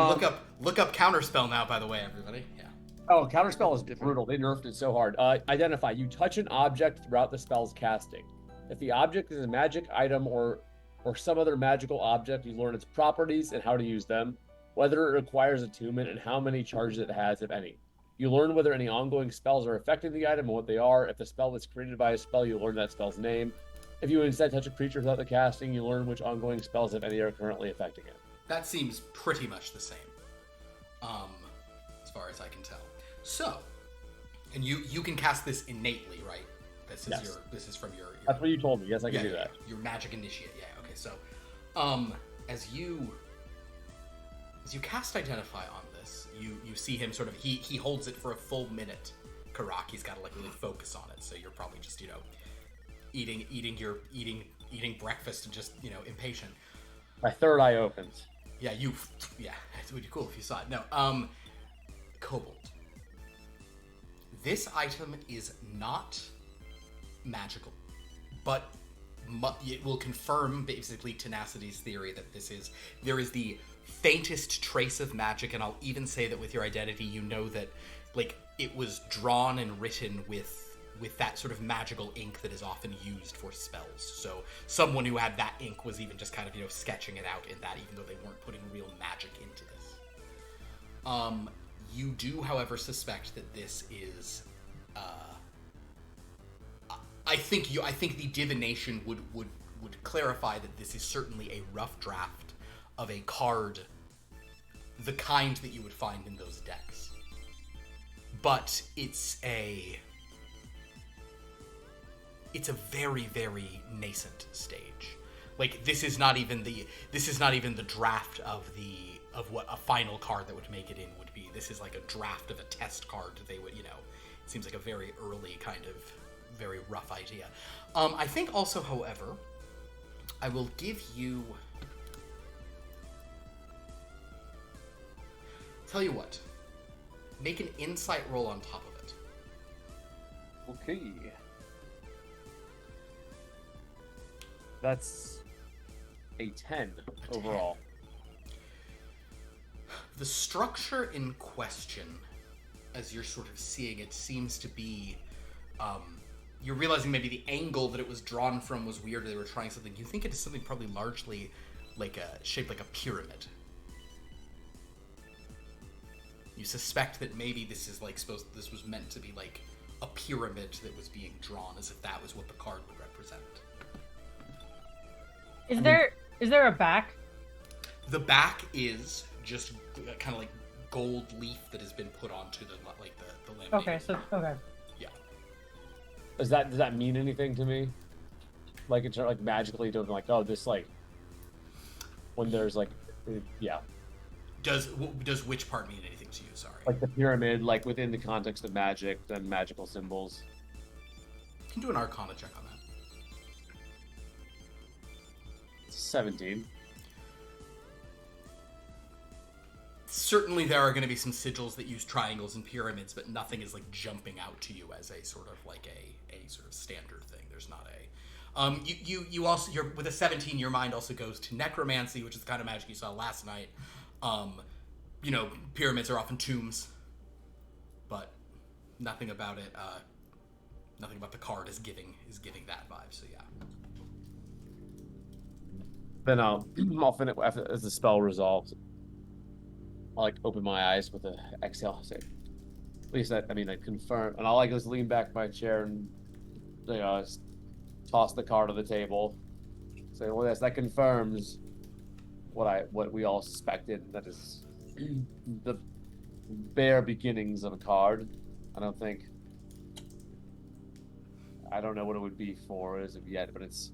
look up Counterspell now, by the way, everybody. Yeah. Oh, Counterspell is brutal. They nerfed it so hard. Identify. You touch an object throughout the spell's casting. If the object is a magic item or or some other magical object, you learn its properties and how to use them, whether it requires attunement, and how many charges it has, if any. You learn whether any ongoing spells are affecting the item and what they are. If the spell was created by a spell, you learn that spell's name. If you instead touch a creature without the casting, you learn which ongoing spells, if any, are currently affecting it. That seems pretty much the same, as far as I can tell. So, and you can cast this innately, right? This is from your That's what you told me. Yes, I can do that. Your magic initiate. Yeah. Okay. So, as you cast Identify on this, you see him sort of he holds it for a full minute. Kha'rack, he's got to like really focus on it. So you're probably just eating breakfast and just impatient. My third eye opens. Yeah, it would be cool if you saw it. No, Kobold. This item is not magical, but it will confirm basically Tenacity's theory that there is the faintest trace of magic, and I'll even say that with your identity, you know that like it was drawn and written with that sort of magical ink that is often used for spells. So someone who had that ink was even just kind of sketching it out in that, even though they weren't putting real magic into this. You do, however, suspect that this is. I think the divination would clarify that this is certainly a rough draft of a card, the kind that you would find in those decks. But it's a very, very nascent stage. Like this is not even the draft of what a final card that would make it in would be. This is like a draft of a test card that they would, it seems like a very early kind of very rough idea. I think also, however, I will give you. Tell you what. Make an insight roll on top of it. Okay. That's a 10 overall. The structure in question, as you're sort of seeing it, seems to be, you're realizing maybe the angle that it was drawn from was weird, or they were trying something. You think it is something probably largely shaped like a pyramid. You suspect that maybe this was meant to be like a pyramid that was being drawn, as if that was what the card would represent. Is there a back? The back is just kind of like gold leaf that has been put onto the laminated. Okay. Yeah. Does that mean anything to me? Like it's like magically doing like, oh, this like when there's like, yeah. Does which part mean anything to you? Sorry. Like the pyramid, like within the context of magic and magical symbols. You can do an Arcana check on that. 17. Certainly there are going to be some sigils that use triangles and pyramids, but nothing is like jumping out to you as a sort of like a sort of standard thing. There's not a you also, with a 17, your mind also goes to necromancy, which is the kind of magic you saw last night. Pyramids are often tombs, but nothing about it, nothing about the card is giving that vibe. So yeah. Then I'll finish after as the spell resolves. I'll like open my eyes with an exhale. Say, at least I confirm, and I'll like just lean back in my chair and toss the card on the table. Say, well, yes, that confirms what we all suspected. That is the bare beginnings of a card. I don't know what it would be for as of yet, but it's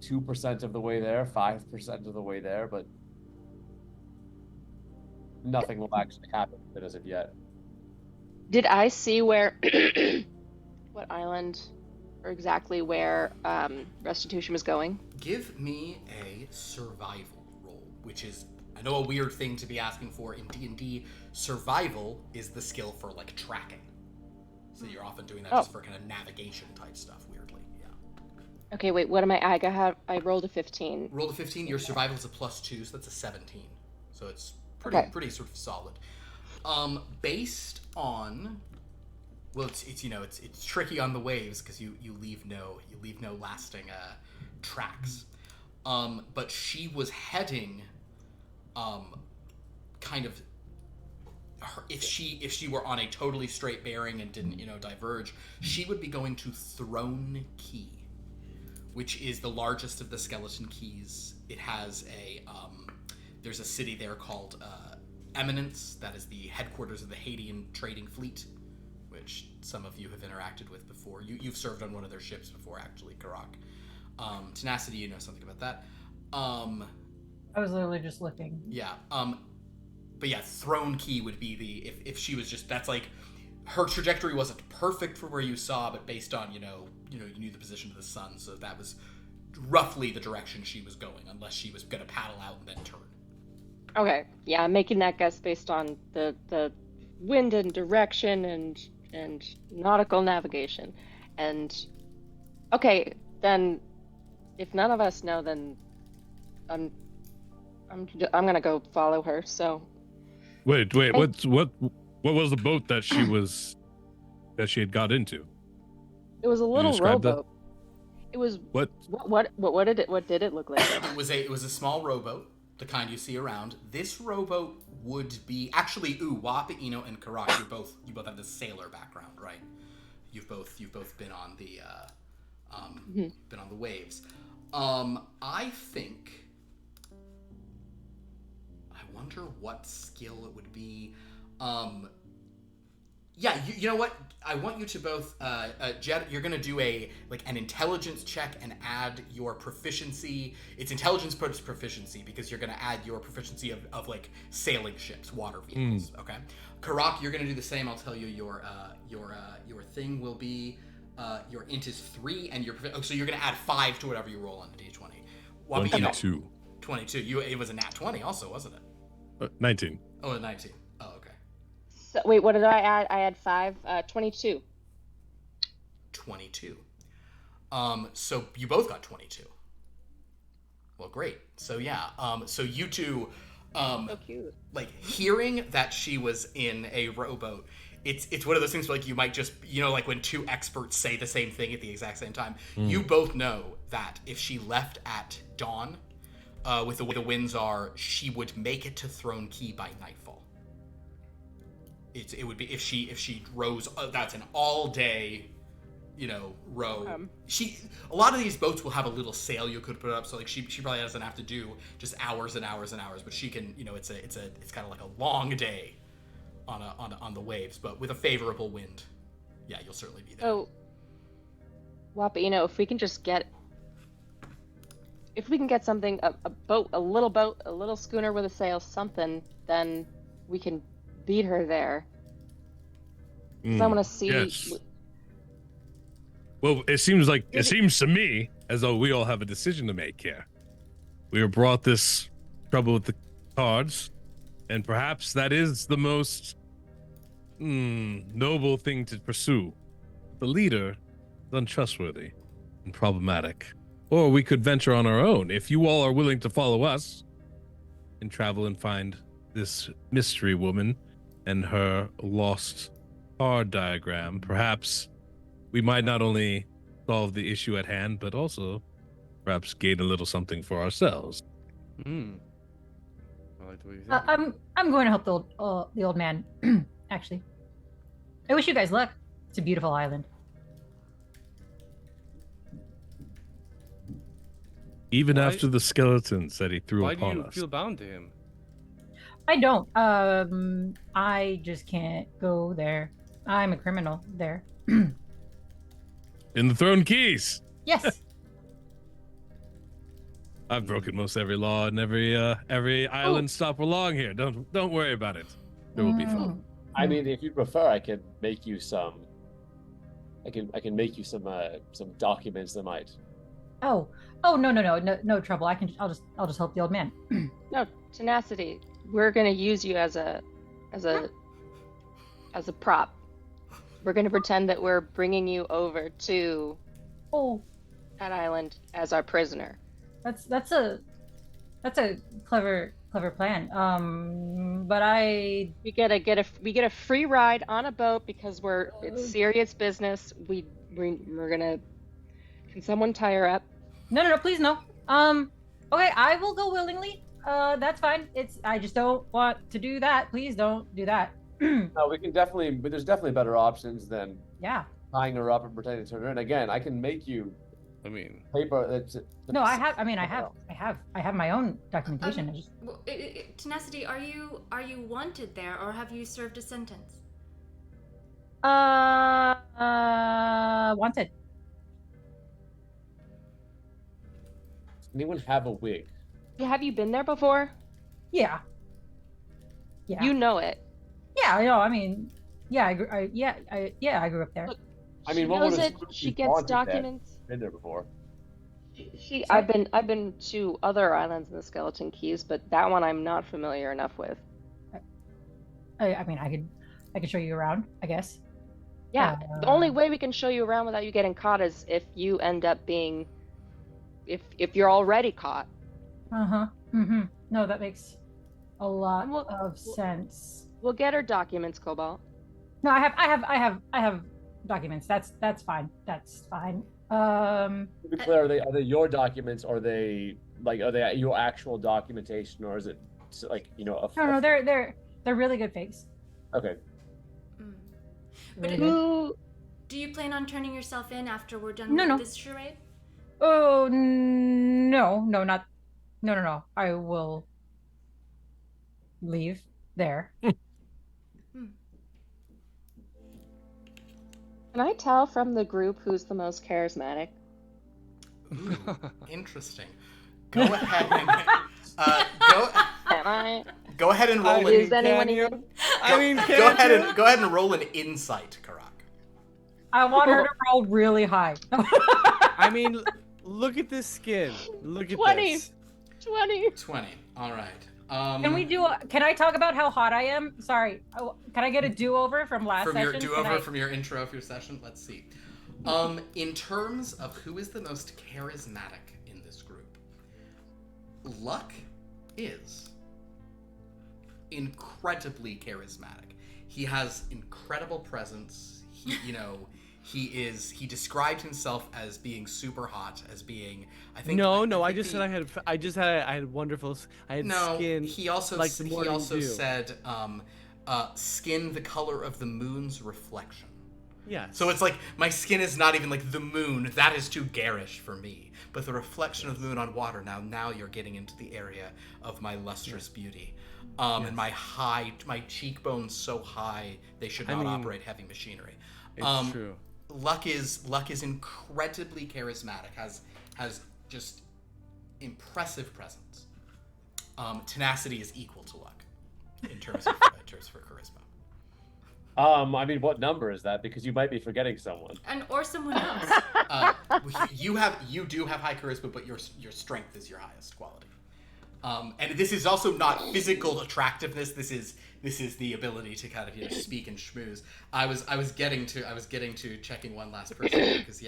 2% of the way there, 5% of the way there, but nothing will actually happen with it as of yet. Did I see where, what island, or exactly where restitution was going? Give me a survival roll, which is, I know, a weird thing to be asking for in D&D. Survival is the skill for like tracking. So you're often doing that just for kind of navigation type stuff, weirdly. Yeah. Okay, wait, what am I rolled a 15. Rolled a 15, your survival is a +2, so that's a 17. So it's pretty sort of solid. Based on Well, it's you know it's tricky on the waves because you leave no lasting tracks. But she was heading, kind of. If she were on a totally straight bearing and didn't diverge, she would be going to Throne Key, which is the largest of the skeleton keys. It has there's a city there called Eminence that is the headquarters of the Hadean trading fleet, which some of you have interacted with before. You've served on one of their ships before, actually, Kha'rack. Tenacity, you know something about that. I was literally just looking. Yeah. But yeah, Throne Key would be the if she was just that's like her trajectory wasn't perfect for where you saw, but based on you knew the position of the sun, so that was roughly the direction she was going, unless she was gonna paddle out and then turn. Okay, yeah, I'm making that guess based on the wind and direction and nautical navigation. And okay, then if none of us know, then I'm gonna go follow her. So Wait, what was the boat that she had got into? it was a little describe that? rowboat. It was What? what did it look like? It was a small rowboat, the kind you see around. This rowboat would be actually Wap, Eno, and Kha'rack. You both have the sailor background, right? You've both been on the been on the waves. I think. I wonder what skill it would be. Yeah, you know what? I want you to both, Jed, you're gonna do an intelligence check and add your proficiency. It's intelligence plus proficiency because you're gonna add your proficiency of like sailing ships, water vehicles. Okay. Kha'rack, you're gonna do the same. I'll tell you your thing will be your int is 3 and so you're gonna add 5 to whatever you roll on the d20. 22. 22. It was a nat 20 also, wasn't it? 19. Oh, 19. Oh, okay. So, wait, what did I add? I had 5. 22. 22. So you both got 22. Well, great. So yeah. So you two, So cute. like hearing that she was in a rowboat. It's one of those things where, like, you might just, like when two experts say the same thing at the exact same time. You both know that if she left at dawn, with the way the winds are, she would make it to Throne Key by nightfall. It would be if she rows. That's an all day, row. A lot of these boats will have a little sail you could put up, so like she probably doesn't have to do just hours and hours and hours, but she can. It's kind of like a long day on the waves, but with a favorable wind. Yeah, you'll certainly be there. Oh, Wappa, if we can just get. If we can get something, a boat, a little schooner with a sail, something, then we can beat her there. 'Cause I want to see. Yes. Well, it seems to me as though we all have a decision to make here. We were brought this trouble with the cards, and perhaps that is the most noble thing to pursue. The leader is untrustworthy and problematic. Or we could venture on our own. If you all are willing to follow us and travel and find this mystery woman and her lost card diagram, perhaps we might not only solve the issue at hand, but also perhaps gain a little something for ourselves. I like the way you think. I'm going to help the old man. Actually, I wish you guys luck. It's a beautiful island. Even Why- after the skeletons that he threw Why do upon you us. feel bound to him? I don't. I just can't go there. I'm a criminal there. In the Throne Keys. Yes. I've broken most every law and every island stop along here. Don't worry about it. There will be fun. I mean, if you prefer, I can make you some. I can make you some documents that might. Oh no trouble. I'll just help the old man. No, tenacity. We're gonna use you as a prop. We're gonna pretend that we're bringing you over to that island as our prisoner. That's a clever clever plan. But I We get a free ride on a boat because it's serious business. We're gonna. Can someone tie her up? no, please no. Okay, I will go willingly. That's fine. I just don't want to do that. Please don't do that. No, we can definitely, but there's definitely better options than Yeah. tying her up and pretending to turn her in. Again, I can make you I mean, paper. That's No, I have. I mean, I have my own documentation. I just Well, Tenacity, are you wanted there, or have you served a sentence? wanted. Does anyone have a wig? Have you been there before? Yeah. Yeah. You know it. Yeah. No, I mean, yeah. I grew up there. Look, I mean, she what knows would it. She gets documents. Been there before. I've been to other islands in the Skeleton Keys, but that one I'm not familiar enough with. I mean, I could show you around, I guess. Yeah, the only way we can show you around without you getting caught is if you end up being, if you're already caught. No, that makes a lot of sense. We'll get her documents, Cobalt. No, I have documents. That's fine. That's fine. To be clear, are they your documents, or are they your actual documentation, or is it like No, they're really good fakes. Okay. But Really good. do you plan on turning yourself in after we're done with this charade? Oh no, not no. I will leave there. Can I tell from the group who's the most charismatic? Ooh, interesting. Go ahead and go ahead and roll Is an. anyone even? Go ahead and roll an insight, Kha'rack. I want her to roll really high. I mean, look at this skin. Look at 20. this. 20. All right. Can I talk about how hot I am? Sorry. Can I get a do-over from last from session? your do-over from your intro of your session? Let's see. In terms of who is the most charismatic in this group, Luck is incredibly charismatic. He has incredible presence. He described himself as being super hot, as being, I think. I just said I had wonderful. I had skin. He also like the morning dew. said, skin the color of the moon's reflection. Yeah. So it's like, my skin is not even like the moon. That is too garish for me. But the reflection of the moon on water, now you're getting into the area of my lustrous beauty. And my cheekbones so high, they should not operate heavy machinery. It's true. Luck is incredibly charismatic, has just impressive presence. Tenacity is equal to Luck in terms of for charisma. I mean, what number is that? Because you might be forgetting someone. Or someone else. You do have high charisma, but your strength is your highest quality. And this is also not physical attractiveness. This is the ability to kind of speak and schmooze. I was getting to checking one last person because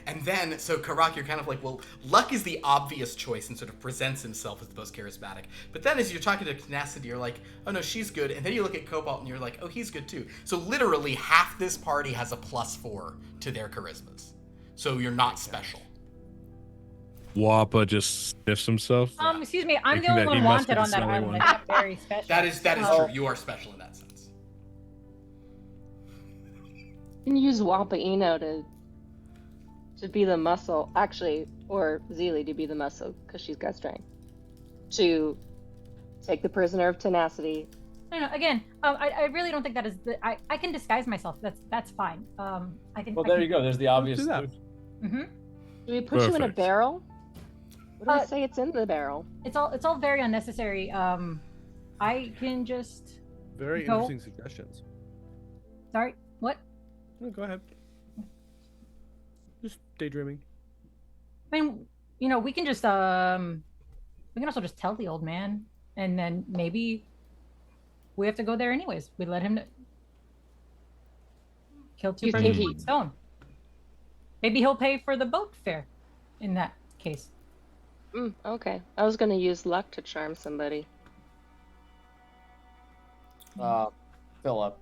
and then so Kha'rack, you're kind of like, well, Luck is the obvious choice and sort of presents himself as the most charismatic. But then as you're talking to Tenacity, you're like, oh no, she's good. And then you look at Cobalt and you're like, oh, he's good too. So literally half this party has a +4 to their charismas. So you're not special. Wappa just sniffs himself. Excuse me, I'm the Thinking only that one he must be wanted the on that smelly island. one. I'm not very special. That is true. You are special in that sense. You can use Wampa Eno to be the muscle, actually, or Zeely to be the muscle because she's got strength. To take the prisoner of Tenacity. No, again, I really don't think that is I can disguise myself. That's fine. I can. Well, there you go. There's the obvious. do that. Mm-hmm. Do we put you in a Perfect. barrel? What do we say it's in the barrel? It's all very unnecessary. I can just. Very Go. interesting suggestions. Sorry. What? No, go ahead. Just daydreaming. I mean, we can just we can also just tell the old man, and then maybe we have to go there anyways. We let him kill two You birds think with he- one stone. Maybe he'll pay for the boat fare in that case. Okay. I was gonna use luck to charm somebody. Philip,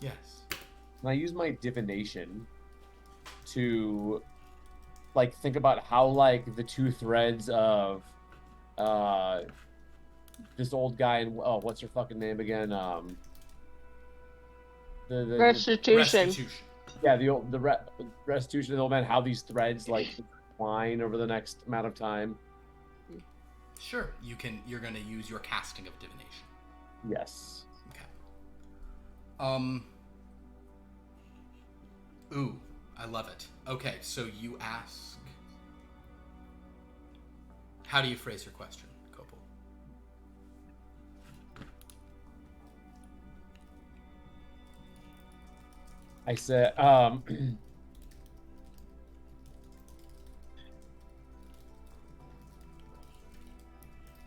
Yes. can I use my divination to like think about how like the two threads of uh this old guy and what's her fucking name again? The Restitution. Restitution. yeah, restitution of the old man, how these threads like decline over the next amount of time. Sure. You're gonna use your casting of divination. Yes. Okay. Ooh, I love it. Okay, so you ask. How do you phrase your question, Copel? I said,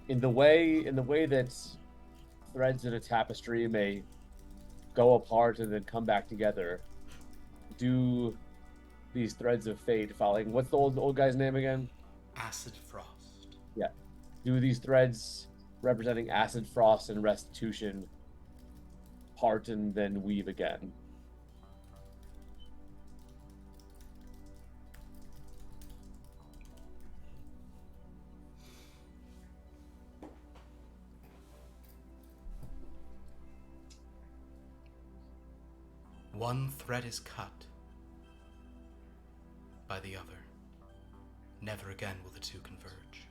in the way that threads in a tapestry may go apart and then come back together, do these threads of fate following, what's the old guy's name again? Acid frost. Yeah. Do these threads representing acid frost and restitution part and then weave again? One thread is cut by the other. Never again will the two converge.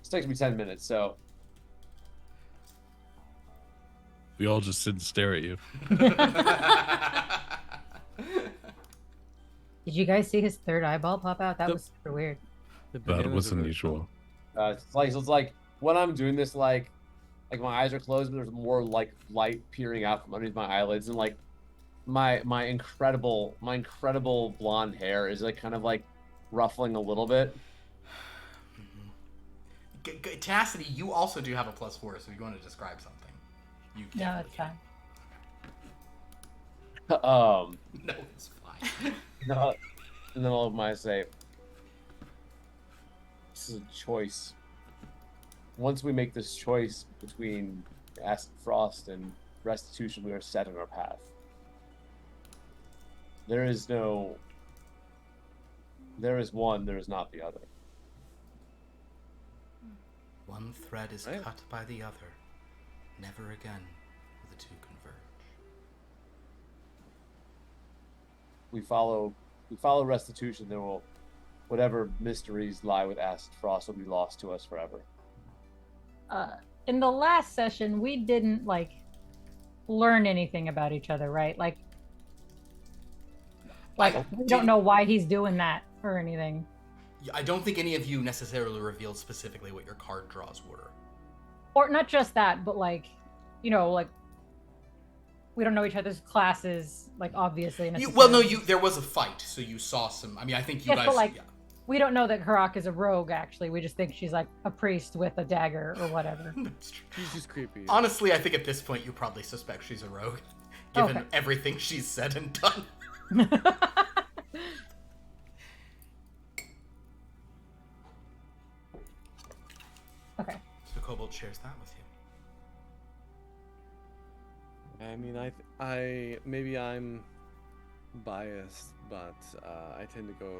This takes me 10 minutes, so We all just sit and stare at you. Did you guys see his third eyeball pop out? That The- was super weird. The That bananas was are very unusual. it's like when I'm doing this, like my eyes are closed, but there's more like light peering out from underneath my eyelids, and like my incredible blonde hair is like kind of like ruffling a little bit. Tenacity, you also do have a +4, so if you want to describe something, you can. No, it's fine. No, it's fine. No, and then I'll might say, this is a choice. Once we make this choice between acid frost and restitution, we are set on our path. There is one, there is not the other. One thread is Right. cut by the other. Never again will the two converge. We follow restitution, there will, whatever mysteries lie with acid frost will be lost to us forever. In the last session, we didn't like learn anything about each other, right? Like we don't know why he's doing that or anything. I don't think any of you necessarily revealed specifically what your card draws were. Or not just that, but like, you know, like we don't know each other's classes, like obviously. There was a fight, so you saw some. I mean, I think you Yes, guys. but, like, yeah. we don't know that Kha'rack is a rogue. Actually, we just think she's like a priest with a dagger or whatever. That's true. She's just creepy. Honestly, I think at this point you probably suspect she's a rogue, given Okay. everything she's said and done. Okay. So Kobold shares that with you. I mean, I maybe I'm biased, but I tend to go.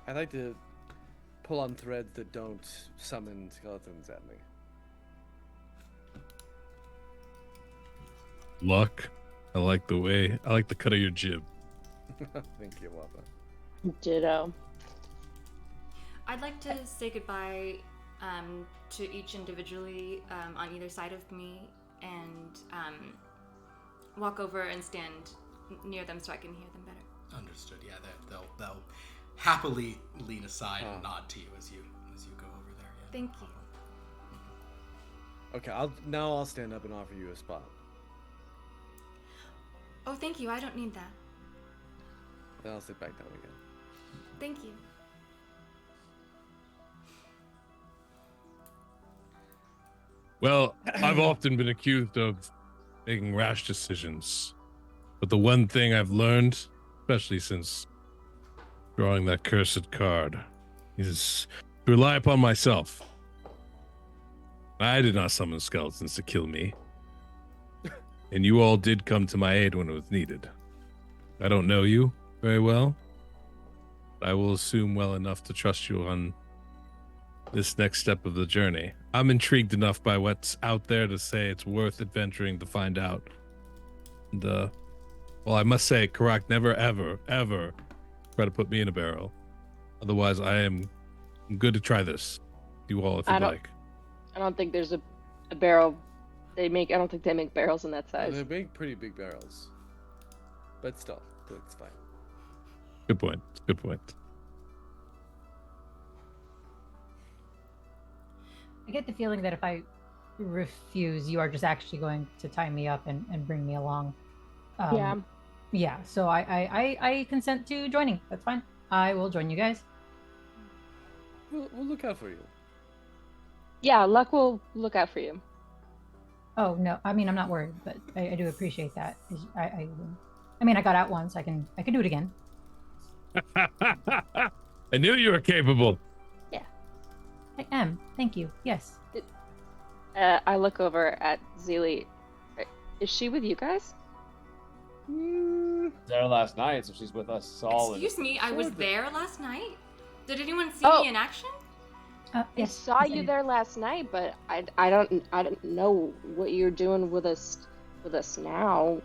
I like to pull on threads that don't summon skeletons at me. Luck. I like the cut of your jib. Thank you, Wappa. Ditto. I'd like to say goodbye to each individually on either side of me and walk over and stand near them so I can hear them better. Understood. Yeah, they'll happily lean aside and nod to you as you go over there. Yeah. Thank you. Okay, I'll stand up and offer you a spot. Oh, thank you. I don't need that. Then I'll sit back down again. Thank you. Well, I've often been accused of making rash decisions. But the one thing I've learned, especially since drawing that cursed card, is to rely upon myself. I did not summon skeletons to kill me. And you all did come to my aid when it was needed. I don't know you very well. But I will assume well enough to trust you on this next step of the journey. I'm intrigued enough by what's out there to say it's worth adventuring to find out. And, well, I must say, Kha'rack, never, ever, ever try to put me in a barrel. Otherwise, I'm good to try this. You all, if you'd like. I don't think there's a barrel I don't think they make barrels in that Well, size. they make pretty big barrels. But still, it's fine. Good point. Good point. I get the feeling that if I refuse, you are just actually going to tie me up and bring me along. Yeah. Yeah, so I consent to joining. That's fine. I will join you guys. We'll look out for you. Yeah, Luck will look out for you. Oh no, I mean I'm not worried, but I do appreciate that. I mean I got out once. I can do it again. I knew you were capable. I am. Thank you. Yes. I look over at Zeely. Is she with you guys? There last night, so she's with us all. Excuse me, I was there last night. Did anyone see Oh. me in action? Yes. I saw yes, you did. there last night, but I don't know what you're doing with us now.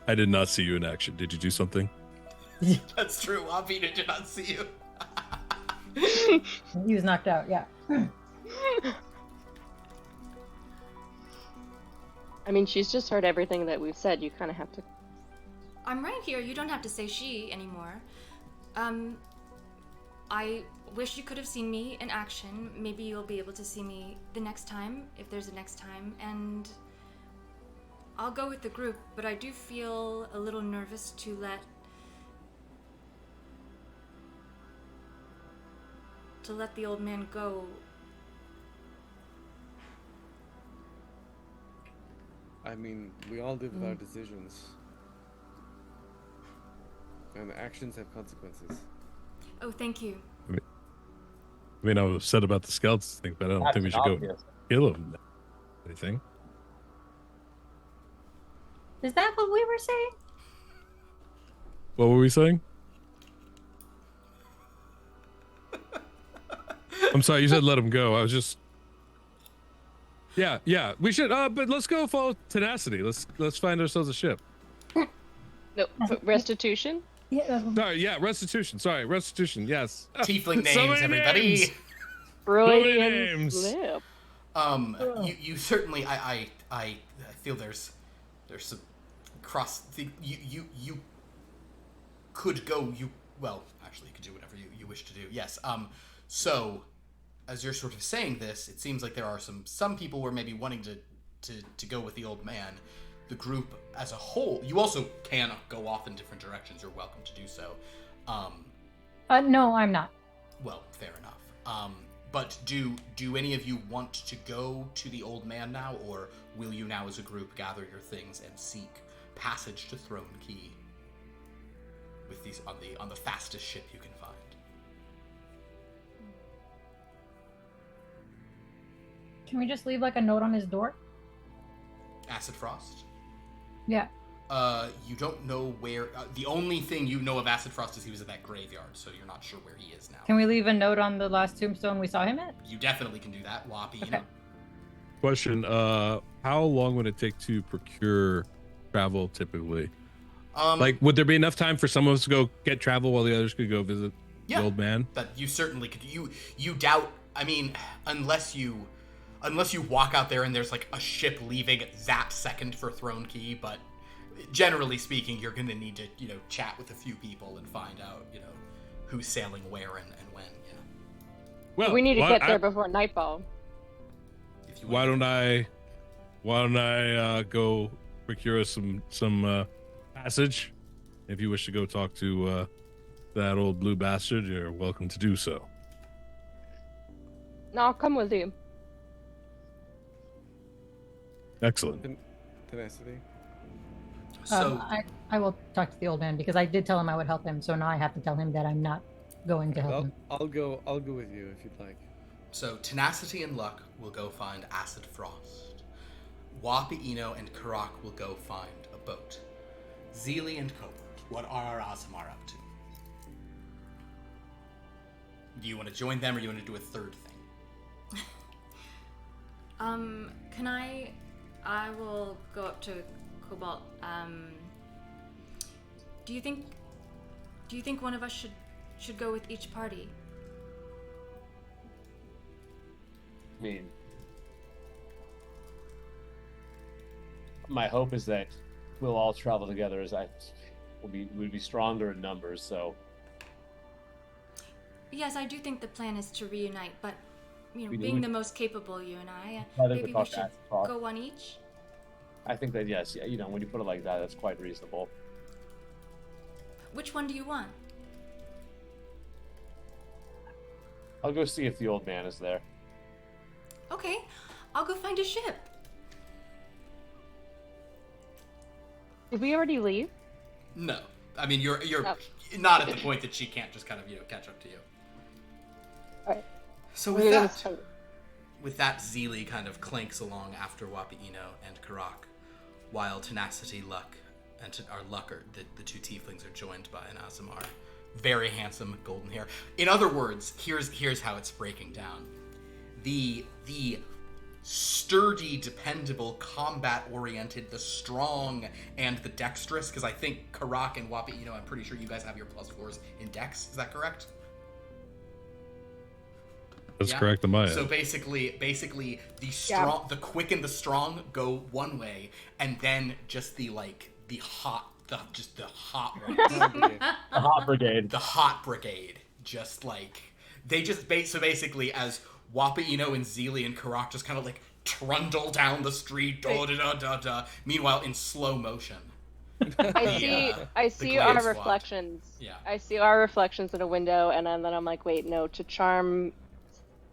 I did not see you in action. Did you do something? That's true. Wapina did not see you. He was knocked out. Yeah. I mean, she's just heard everything that we've said. You kind of have to. I'm right here. You don't have to say she anymore. I wish you could have seen me in action. Maybe you'll be able to see me the next time, if there's a next time, and I'll go with the group, but I do feel a little nervous to let the old man go. I mean, we all live with our decisions. And actions have consequences. Oh, thank you. I mean, I was upset about the skeletons thing, but I don't think we should go Obvious. kill them. Anything? Is that what we were saying? What were we saying? I'm sorry, you said let him go. I was just. Yeah, we should. But let's go follow tenacity. Let's find ourselves a ship. No, restitution? Yeah. Sorry, yeah, restitution. Sorry, restitution. Yes. Tiefling So names, many everybody. names. Freudian names. slip. You certainly, I feel there's some cross. You could go. Well, actually, you could do whatever you wish to do. Yes. So, as you're sort of saying this, it seems like there are some people were maybe wanting to go with the old man. The group as a whole, you also can go off in different directions. You're welcome to do so. No, I'm not. Well, fair enough. But do any of you want to go to the old man now, or will you now as a group gather your things and seek passage to Throne Key with these on the fastest ship you can find? Can we just leave like a note on his door? Acid Frost? Yeah. You don't know where. The only thing you know of Acid Frost is he was at that graveyard, so you're not sure where he is now. Can we leave a note on the last tombstone we saw him at? You definitely can do that, Whoppy. Okay. Question: how long would it take to procure travel typically? Like, would there be enough time for some of us to go get travel while the others could go visit the old man? That you certainly could. You doubt. I mean, unless you walk out there and there's like a ship leaving that second for Throne Key, but generally speaking, you're gonna need to chat with a few people and find out who's sailing where and when. Yeah. Well, We need to get there before nightfall. If you Why want. don't I go procure some passage? If you wish to go talk to that old blue bastard, you're welcome to do so. No, I'll come with you. Excellent. Tenacity. So I will talk to the old man because I did tell him I would help him. So now I have to tell him that I'm not going to help Well, him. I'll go with you if you'd like. So Tenacity and Luck will go find Acid Frost. Wapi Ino and Kha'rack will go find a boat. Zeely and Cobalt, what are Aasimar up to? Do you want to join them or you want to do a third thing? Can I will go up to Cobalt. Do you think one of us should go with each party? I mean, my hope is that we'll all travel together. We'd be stronger in numbers. So Yes, I do think the plan is to reunite, but We- being we- the most capable, you and I, I think maybe we we talked should to Acid go one each. I think that yes, when you put it like that, that's quite reasonable. Which one do you want? I'll go see if the old man is there. Okay, I'll go find a ship. Did we already leave? No. I mean, you're No. not at the point that she can't just kind of, catch up to you. Alright. So We're gonna start. with that, Zeely kind of clanks along after Wapi Ino and Kha'rack, while Tenacity, Luck, and the two tieflings are joined by an Aasimar. Very handsome, golden hair. In other words, here's how it's breaking down. The sturdy, dependable, combat-oriented, the strong, and the dexterous, because I think Kha'rack and Wapi Ino, I'm pretty sure you guys have your +4s in dex. Is that correct? That's Yeah. correct on my end. So basically, the strong, the quick and the strong go one way, and then just the hot ones, The hot brigade. the hot brigade, just they just so basically as Wapi Ino and Zeely and Kha'rack just kind of trundle down the street, da da da da da. Meanwhile, in slow motion. I see glade our squad. reflections. Yeah. I see our reflections in a window, and then I'm like, wait, no, to charm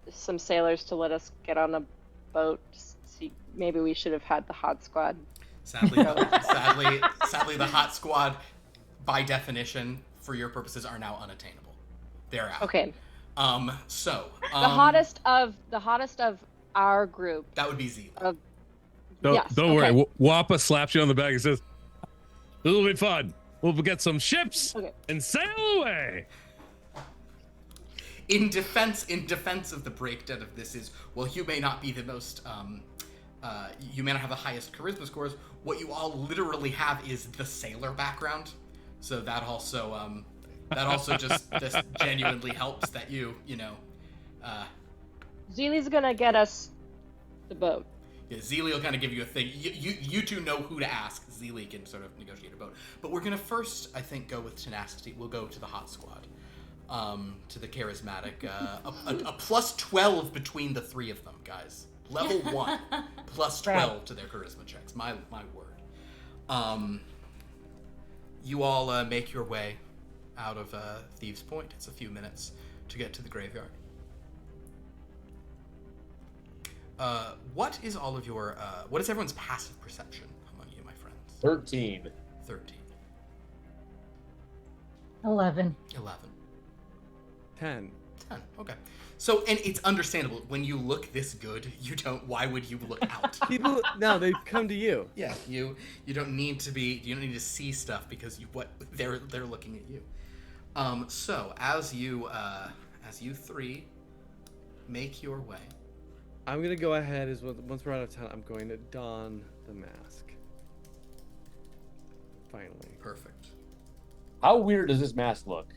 some sailors to let us get on a boat. See, maybe we should have had the hot squad. Sadly, sadly, the hot squad, by definition, for your purposes, are now unattainable. They're out. Okay. So The hottest of our group. that would be Zeely. Yes, Don't worry. okay. Wappa slaps you on the back and says, "This will be fun. We'll get some ships Okay. and sail away." In defense of the breakdown of this is, well, you may not be the most, you may not have the highest charisma scores. What you all literally have is the sailor background, so that also just genuinely helps that Zeely's gonna get us the boat. Yeah, Zeely will kind of give you a thing. You two know who to ask. Zeely can sort of negotiate a boat. But we're gonna first, I think, go with Tenacity. We'll go to the hot squad, to the charismatic. A +12 between the three of them, guys. Level 1, +12 to their charisma checks. My word. You all make your way out of Thieves' Point. It's a few minutes to get to the graveyard. What is everyone's passive perception among you, my friends? 13. 13. 11. 11. 10. 10. Okay. So, and it's understandable. When you look this good, why would you look out? People, no, they come to you. Yeah, you don't need to see stuff because they're looking at you. So as you three make your way. I'm gonna go ahead. Once we're out of town, I'm going to don the mask. Finally. Perfect. How weird does this mask look?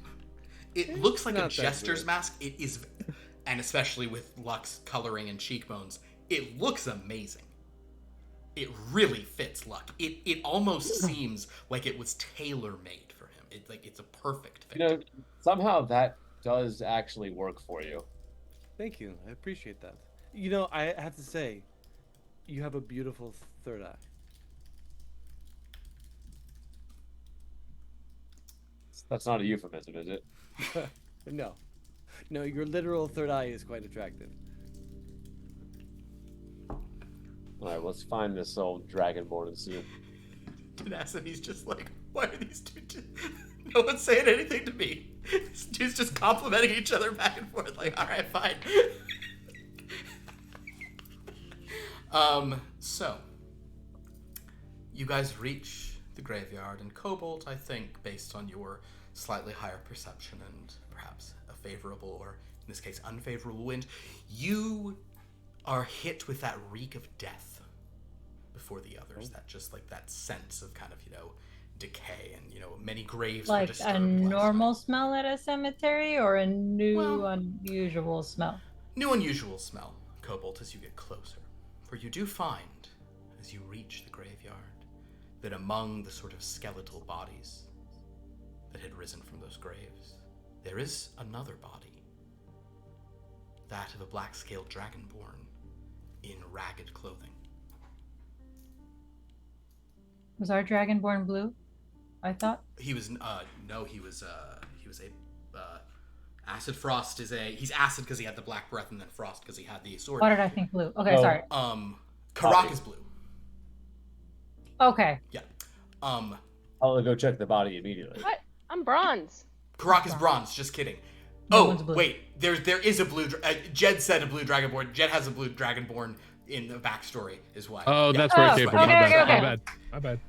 It looks like a not that jester's weird. mask. It is, and especially with Luck's coloring and cheekbones, it looks amazing. It really fits Luck. It almost seems like it was tailor-made for him. It's a perfect fit. Somehow that does actually work for you. Thank you. I appreciate that. I have to say, you have a beautiful third eye. That's not a euphemism, is it? No, your literal third eye is quite attractive. All right, let's find this old dragonborn and see. Tenacity's just like, why are these two? No one's saying anything to me. These dudes just complimenting each other back and forth. Like, all right, fine. So you guys reach the graveyard, and Cobalt, I think, based on your slightly higher perception and perhaps a favorable, or in this case, unfavorable wind, you are hit with that reek of death before the others. That just like that sense of kind of, decay, and many graves were Like disturbed a last normal night. smell at a cemetery, or a new, Well- unusual smell? New unusual smell, Cobalt, as you get closer. For you do find, as you reach the graveyard, that among the sort of skeletal bodies that had risen from those graves, there is another body. That of a black-scaled dragonborn in ragged clothing. Was our dragonborn blue? I thought. He was, no, he was Acid Frost he's acid because he had the black breath, and then Frost because he had the sword. Why did I think blue? Okay, Oh. sorry. Kha'rack is blue. Okay. Yeah. I'll go check the body immediately. What? I'm bronze. Kha'rack is bronze. Just kidding. No Oh, one's blue. wait. There is a blue. Jed said a blue dragonborn. Jed has a blue dragonborn in the backstory. Is why. Oh, Yeah. that's where Oh, it came from. okay, My bad. okay. My bad. My bad.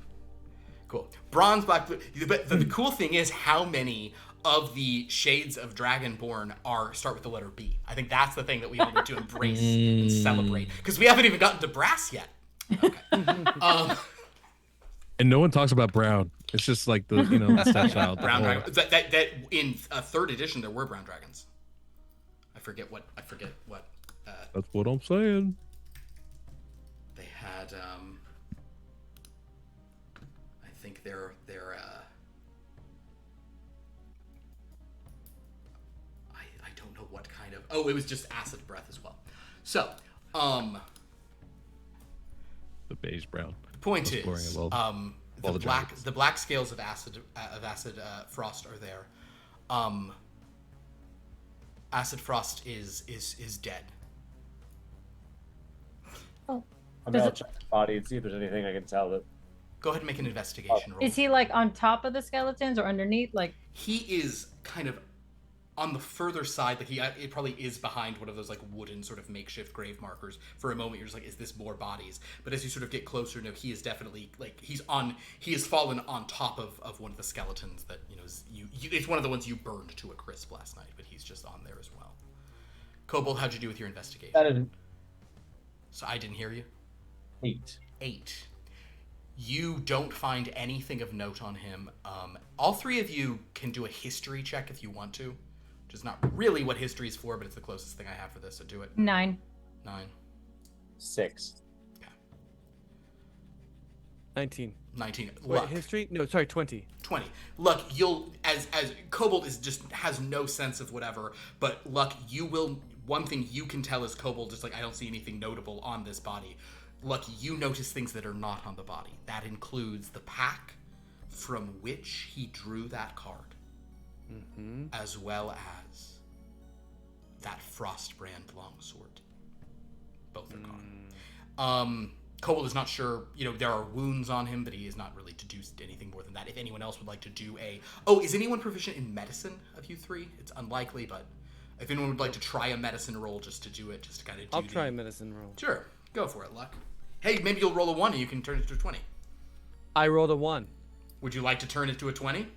Cool. Bronze, black, blue. But the cool thing is how many of the shades of dragonborn start with the letter B. I think that's the thing that we all need to embrace and celebrate, because we haven't even gotten to brass yet. Okay. And no one talks about brown. It's just like the stat child. the Brown whole- dragon. That in third edition there were brown dragons. I forget what. That's what I'm saying. They had. I think they're. I don't know what kind of. Oh, it was just acid breath as well. So, The beige brown. point That's boring is, as well. the the black dragons. scales of acid frost are there. Acid frost is dead. Oh. I mean, Does I'll it- check the body and see if there's anything I can tell that. Go ahead and make an investigation roll. Is he like on top of the skeletons or underneath? Like, He is kind of on the further side. Like it probably is behind one of those like wooden sort of makeshift grave markers. For a moment, you're just like, is this more bodies? But as you sort of get closer, no, he is definitely like he has fallen on top of one of the skeletons that it's one of the ones you burned to a crisp last night. But he's just on there as well. Kobold, how'd you do with your investigation? That is So I didn't hear you. 8. 8. You don't find anything of note on him. All three of you can do a history check if you want to, which is not really what history is for, but it's the closest thing I have for this, so do it. 9. 9. 6. 19. 19. Wait, Luck. history? No, sorry, 20. 20. Luck, you'll, as Kobold is just, has no sense of whatever, but Luck, you will, one thing you can tell is Kobold is like, I don't see anything notable on this body. Luck, you notice things that are not on the body. That includes the pack from which he drew that card, as well as that Frostbrand longsword. Both are gone. Kobold is not sure, there are wounds on him, but he is not really deduced anything more than that. If anyone else would like to do is anyone proficient in medicine of you three? It's unlikely, but if anyone would like to try a medicine roll just to do it, just to kind of do I'll try a medicine roll. Sure, go for it, Luck. Hey, maybe you'll roll a 1 and you can turn it to a 20. I rolled a 1. Would you like to turn it to a 20?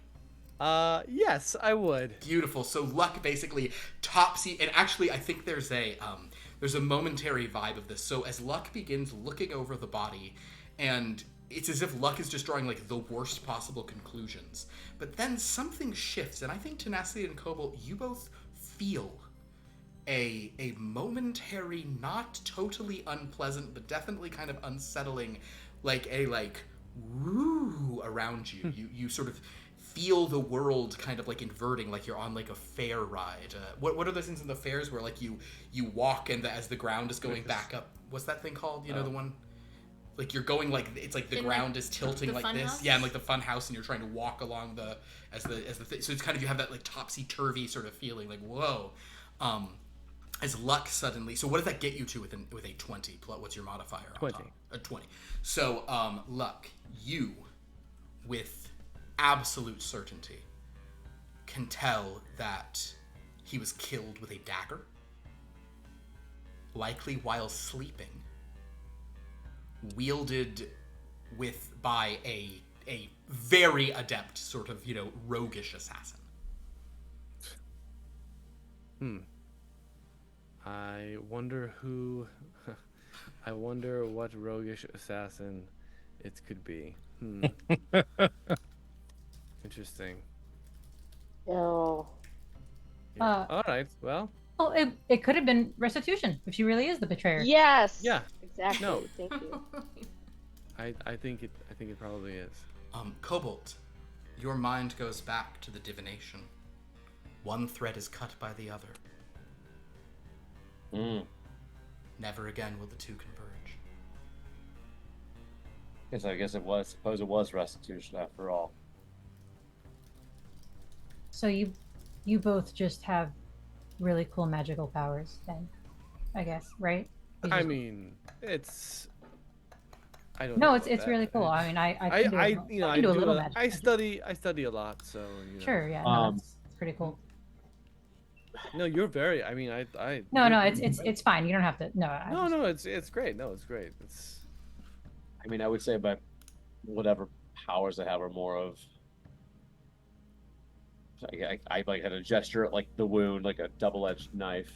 Yes, I would. Beautiful. So Luck basically topsy, and actually I think there's a momentary vibe of this. So as Luck begins looking over the body, and it's as if Luck is just drawing like the worst possible conclusions. But then something shifts, and I think Tenacity and Cobalt, you both feel a momentary, not totally unpleasant, but definitely kind of unsettling, woo around you. You sort of feel the world kind of like inverting, like you're on like a fair ride. What are those things in the fairs where like you walk and as the ground is going back up? What's that thing called? The one, like you're going like it's like the ground is tilting the like fun this. house? Yeah, and like the fun house, and you're trying to walk along as the thing. So it's kind of you have that like topsy turvy sort of feeling, like whoa. As Luck suddenly, so what does that get you to with a 20? What's your modifier? 20. On top? A 20. So Luck, you with absolute certainty, can tell that he was killed with a dagger, likely while sleeping, wielded by a very adept sort of, roguish assassin. I wonder who. I wonder what roguish assassin it could be. Interesting. No. Yeah. All right. Well. Well, it could have been Restitution if she really is the betrayer. Yes. Yeah. Exactly. No. Thank you. I think it probably is. Cobalt, your mind goes back to the divination. One thread is cut by the other. Never again will the two converge. I guess it was. Suppose it was restitution after all. So you both just have really cool magical powers, then, I guess, right? I mean, it's. I don't. No, know it's about that. really cool. I mean, I can do I a do little magic. I study a lot, so. Sure, yeah, no, that's pretty cool. No, you're very. I mean, No, it's fine. You don't have to. No, No, it's great. No, it's great. It's. I mean, I would say, but whatever powers I have are more of. I like had a gesture at like the wound, like a double-edged knife.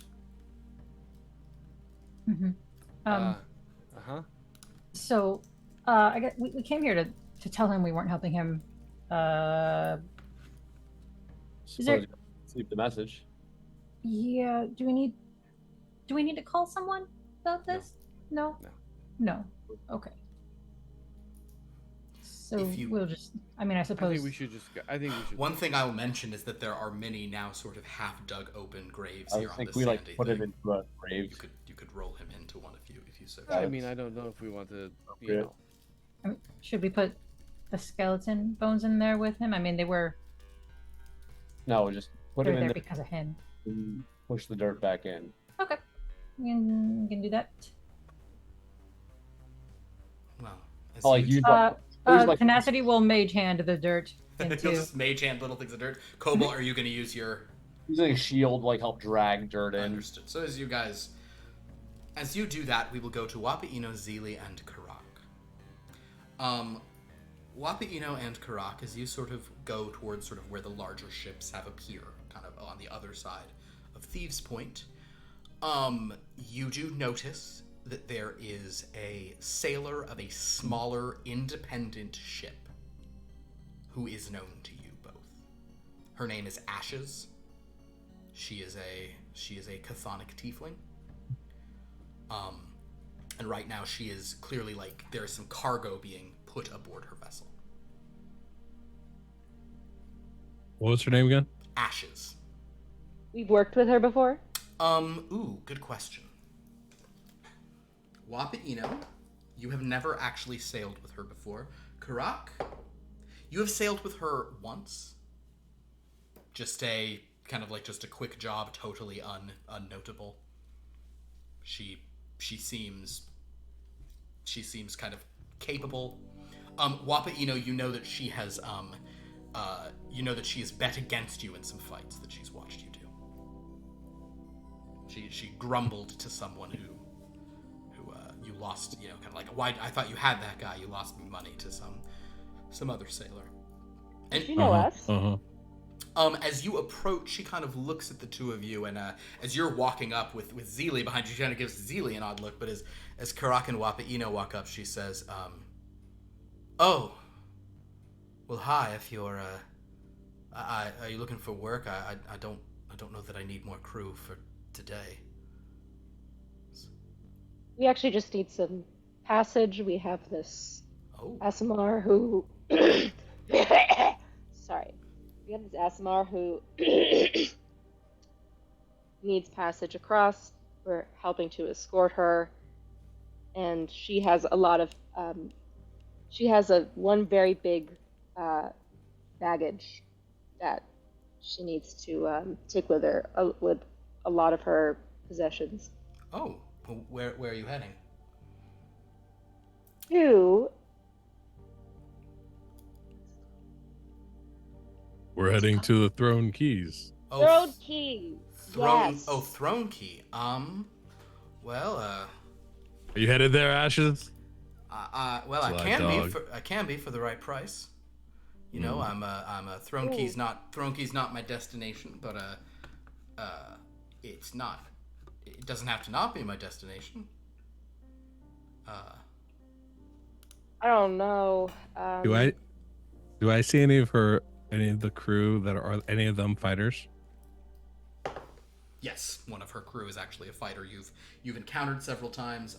So, I guess we came here to tell him we weren't helping him. Is there? Leave the message. Yeah. Do we need to call someone about this? No. Okay. So we'll just. I mean, I suppose. I think we should just. One thing I will mention is that there are many now sort of half dug open graves I here on think this we sandy put thing. him into a grave. You could roll him into one if you so. I mean, I don't know if we want to. I mean, should we put the skeleton bones in there with him? I mean, they were. No, just put They're him in there there because of him. and push the dirt back in. Okay, we can do that. Well, as Oh, like you you Tenacity will mage hand the dirt You'll into. just mage hand little things of dirt. Cobalt, are you going to use your using a shield like help drag dirt in? Understood. So as you do that, we will go to Wapaino, Zili, and Kha'rack. Wapaino and Kha'rack, as you sort of go towards sort of where the larger ships have a pier, kind of on the other side of Thieves' Point, you do notice that there is a sailor of a smaller, independent ship who is known to you both. Her name is Ashes. She is a chthonic tiefling. And right now she is clearly there is some cargo being put aboard her vessel. What was her name again? Ashes. We've worked with her before? Good question. Wapaino, you have never actually sailed with her before. Kha'rack, you have sailed with her once. Just a quick job, totally unnotable. She seems kind of capable. Wapaino, you know that she has bet against you in some fights that she's watched you do. She grumbled to someone who you lost, kind of like, why I thought you had that guy, you lost me money to some other sailor. And Does she know us? as you approach, she kind of looks at the two of you, and as you're walking up with Zili behind you, she kind of gives Zili an odd look, but as Kha'rack and Wapaino walk up, she says, oh, well, hi, if you're, are you looking for work? I don't know that I need more crew for today. We actually just need some passage. We have this Oh. Asimar who... Sorry. We have this Asimar who needs passage across. We're helping to escort her. And she has a lot of... she has one very big baggage that she needs to take with her, with a lot of her possessions. Oh, where are you heading? We're heading to the Throne Keys. Oh, Road key. throne. Yes. Oh, throne key. Well, Are you headed there, Ashes? well, I Sly can dog. be. I can be for the right price. You know, I'm a throne key's not my destination, but it's not. It doesn't have to not be my destination. I don't know. Do I see any of the crew that are any of them fighters? Yes, one of her crew is actually a fighter you've encountered several times.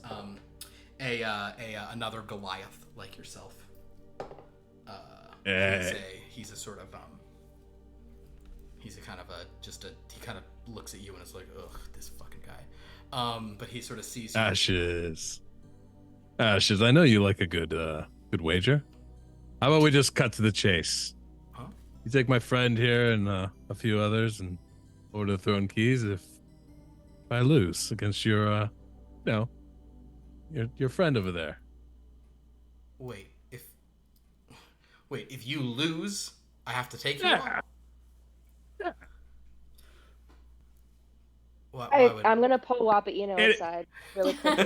Another Goliath like yourself. He's a sort of he's a kind of he kind of looks at you and is like, ugh, this fucking guy. But he sort of sees you. Ashes, I know you like a good wager. How about we just cut to the chase? Huh? You take my friend here and a few others and over to the Throne Keys. If I lose against your friend over there. Wait, if you lose, I have to take you Yeah. on? Why would... I'm gonna pull Wapaiino It- aside really quick.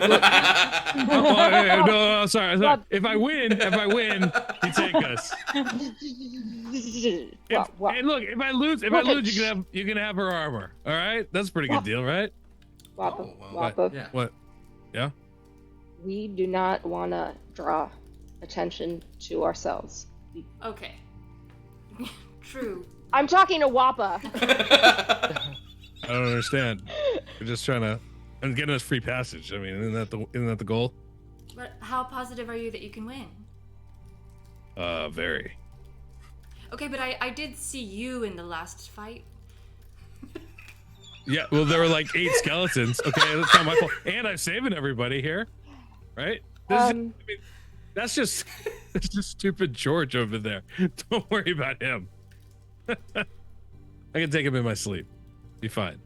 No, sorry. What? If I win, you take us. What? Hey, look, if I lose, you can have her armor. All right, that's a pretty good deal, right? Wappa, Oh, well, Wappa. yeah. What? Yeah. We do not want to draw attention to ourselves. Okay. True. I'm talking to Wappa. I don't understand. We're just trying to and getting us free passage. I mean, isn't that the goal? But how positive are you that you can win? Very. Okay, but I did see you in the last fight. Yeah. Well, there were like 8 skeletons. Okay, that's not my fault. And I'm saving everybody here, right? That's just stupid George over there. Don't worry about him. I can take him in my sleep. Be fine.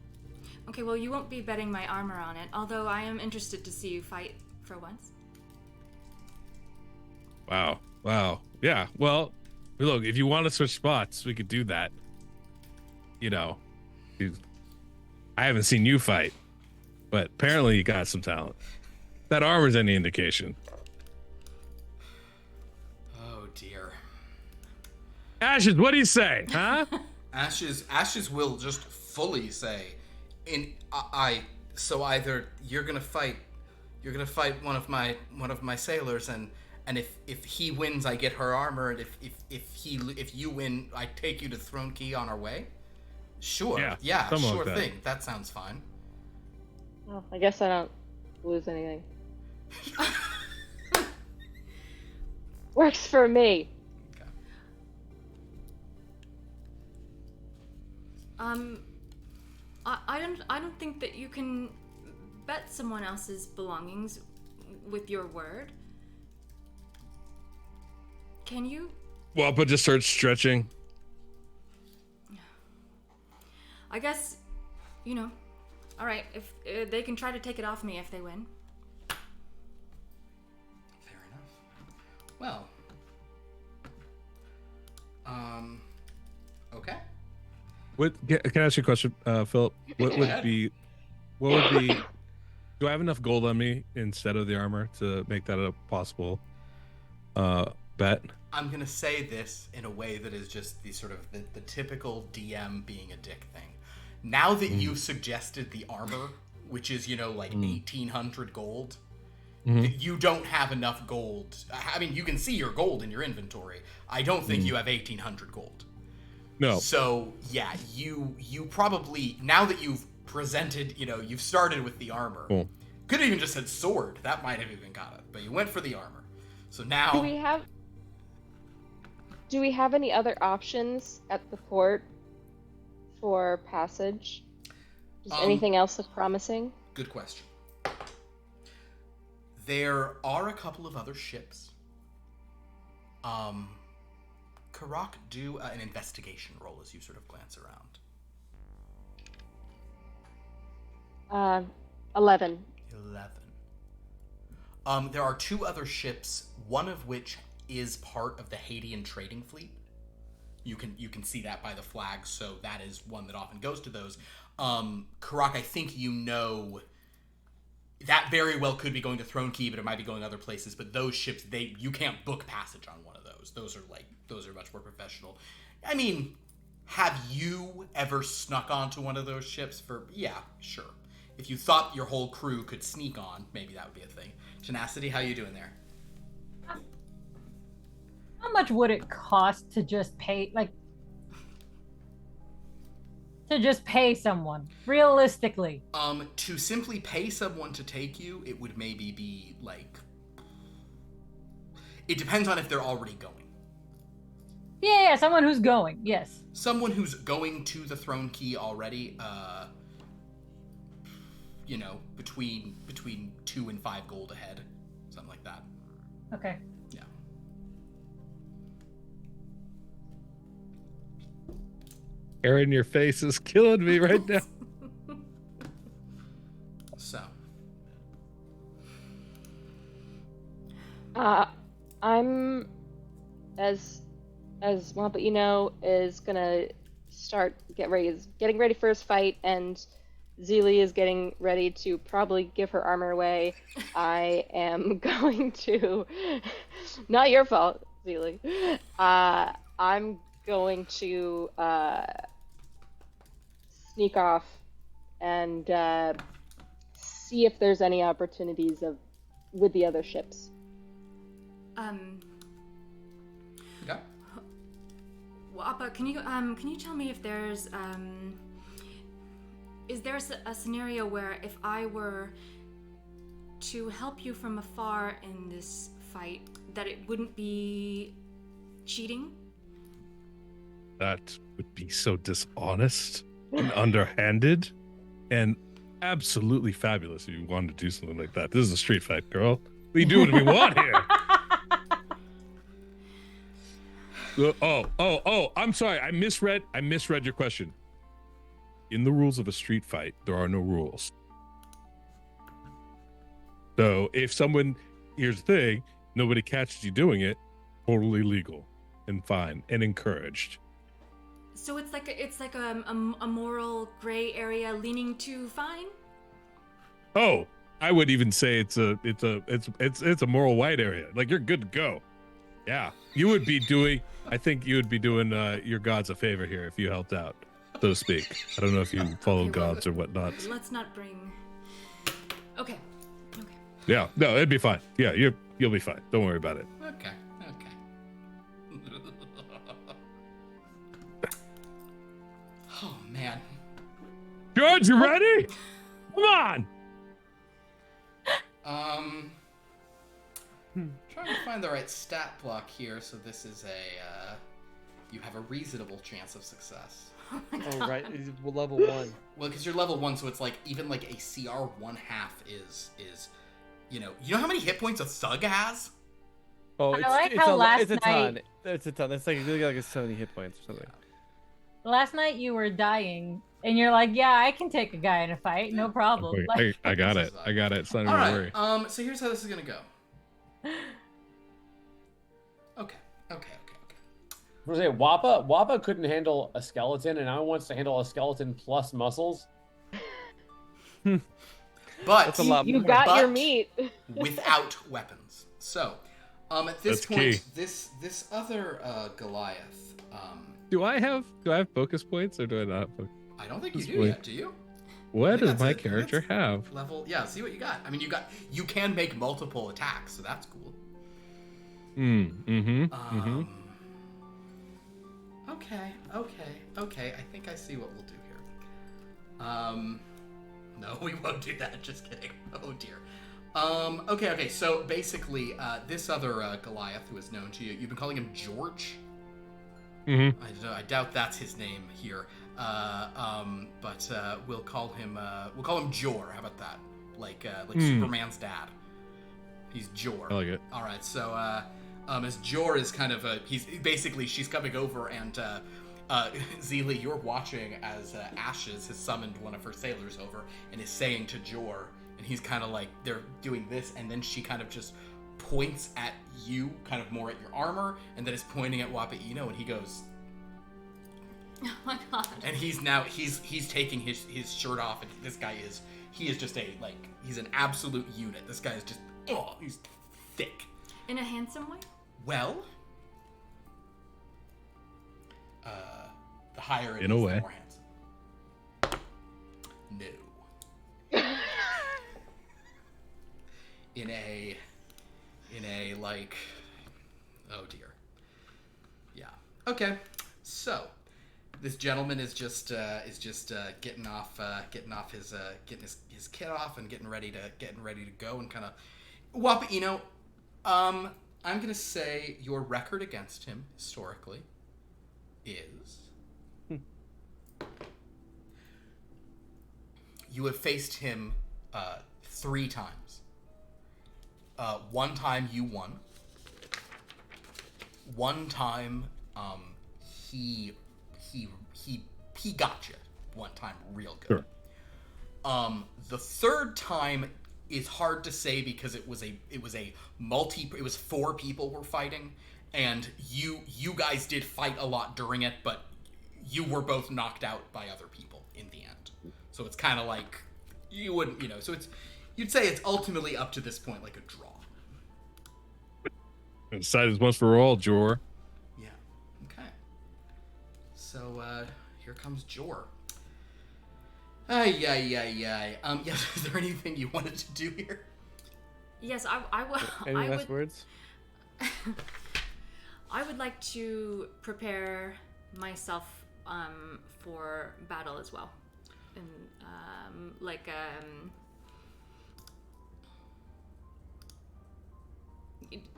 Okay, well, you won't be betting my armor on it, although I am interested to see you fight for once. Wow. Yeah. Well, look, if you want to switch spots, we could do that. You know, I haven't seen you fight, but apparently you got some talent. That armor's any indication. Oh dear. Ashes, what do you say? Huh? Ashes will just fully say, so either you're gonna fight one of my sailors, and if he wins, I get her armor, and if you win, I take you to Throne Key on our way. Sure. Yeah. something Sure like that. thing. That sounds fine. Well, I guess I don't lose anything. Works for me. I don't think that you can bet someone else's belongings with your word. Can you? Well, but just start stretching. I guess, all right, if they can try to take it off me if they win. Fair enough. Well. Okay. Can I ask you a question, Philip? What would be? Do I have enough gold on me instead of the armor to make that a possible bet? I'm gonna say this in a way that is just the sort of the typical DM being a dick thing. Now that you've suggested the armor, which is 1,800 gold, you don't have enough gold. I mean, you can see your gold in your inventory. I don't think you have 1,800 gold. No. So yeah, you probably, now that you've presented, you've started with the armor. Cool. Could have even just said sword. That might have even got it. But you went for the armor. So now. Do we have any other options at the port for passage? Does anything else look promising? Good question. There are a couple of other ships. Kha'rack, do an investigation roll as you sort of glance around. 11. 11. There are 2 other ships, one of which is part of the Haitian trading fleet. You can see that by the flag, so that is one that often goes to those. Kha'rack, I think you know that very well could be going to Throne Key, but it might be going other places. But those ships, you can't book passage on one of those. Those are much more professional. I mean, have you ever snuck onto one of those ships? Yeah, sure. If you thought your whole crew could sneak on, maybe that would be a thing. Tenacity, how you doing there? How much would it cost to just pay, someone, realistically? To simply pay someone to take you, it would maybe be it depends on if they're already going. Yeah, someone who's going, yes. Someone who's going to the Throne Key already, between 2 and 5 gold ahead, something like that. Okay. Yeah. Aaron, your face is killing me right now. So. I'm as Wampa is gonna start getting ready for his fight, and Zeely is getting ready to probably give her armor away. I am going to, not your fault, Zeely. I'm going to sneak off and see if there's any opportunities with the other ships. Okay. Wappa, can you tell me if there's is there a scenario where if I were to help you from afar in this fight, that it wouldn't be cheating? That would be so dishonest and underhanded, and absolutely fabulous if you wanted to do something like that. This is a street fight, girl. We do what we want here. Oh, I'm sorry. I misread your question. In the rules of a street fight, there are no rules. So if here's the thing, nobody catches you doing it, totally legal and fine and encouraged. So it's like a moral gray area leaning to fine? Oh, I would even say it's a moral white area. Like, you're good to go. Yeah, I think you would be doing your gods a favor here if you helped out, so to speak. I don't know if you follow gods or whatnot. Let's not bring. Okay. Yeah, no, it'd be fine. Yeah, you'll be fine. Don't worry about it. Okay. Oh man. George, you ready? Come on. Trying to find the right stat block here. So this is you have a reasonable chance of success. Oh my God. Oh right, he's level 1. Well, because you're level 1, so it's even a CR 1/2 is you know how many hit points a thug has? Oh, I like how last it's a ton. night- It's a ton. It's like you got 70 hit points or something. Last night you were dying, and you're like, yeah, I can take a guy in a fight, no problem. Like, I got it. It's not even All a right. worry. So here's how this is gonna go. Okay. I was gonna say, Wappa couldn't handle a skeleton, and now wants to handle a skeleton plus muscles. But That's a lot You more. got your But- meat. without weapons. So, at this That's point, key. this other Goliath, Do I have focus points or do I not? I don't think you This do way. yet, do you? What I think does that's my it. character That's have? Level, yeah. See what you got. I mean, you can make multiple attacks, so that's cool. Okay. I think I see what we'll do here. No, we won't do that. Just kidding. Oh dear. Okay. So basically, this other Goliath who is known to you, you've been calling him George. I doubt that's his name here. But we'll call him Jor. How about that? Like Superman's dad. He's Jor. I like it. All right. So as Jor is kind of she's coming over and Zeely, you're watching as Ashes has summoned one of her sailors over and is saying to Jor, and he's kind of like, they're doing this, and then she kind of just points at you, kind of more at your armor, and then is pointing at Wapa'ino, and he goes, Oh my god. And he's taking his shirt off, and this guy is just he's an absolute unit. This guy is just he's thick. In a handsome way? Well, the higher it In is, a the way. more handsome. No. in a like, oh dear. Yeah. Okay. So, this gentleman is just getting his kit off and getting ready to go and kind of Wapito. I'm gonna say your record against him historically is you have faced him 3 times. One time you won. One time he got you one time real good. Sure. The third time is hard to say because it was 4 people were fighting, and you guys did fight a lot during it, but you were both knocked out by other people in the end. So it's kind of like you wouldn't, so you'd say it's ultimately up to this point like a draw. Decided once for all, Jor. Yeah. Okay. So here comes Jor. Ay. Yeah, is there anything you wanted to do here? Yes, I would. Any last words? I would like to prepare myself for battle as well, and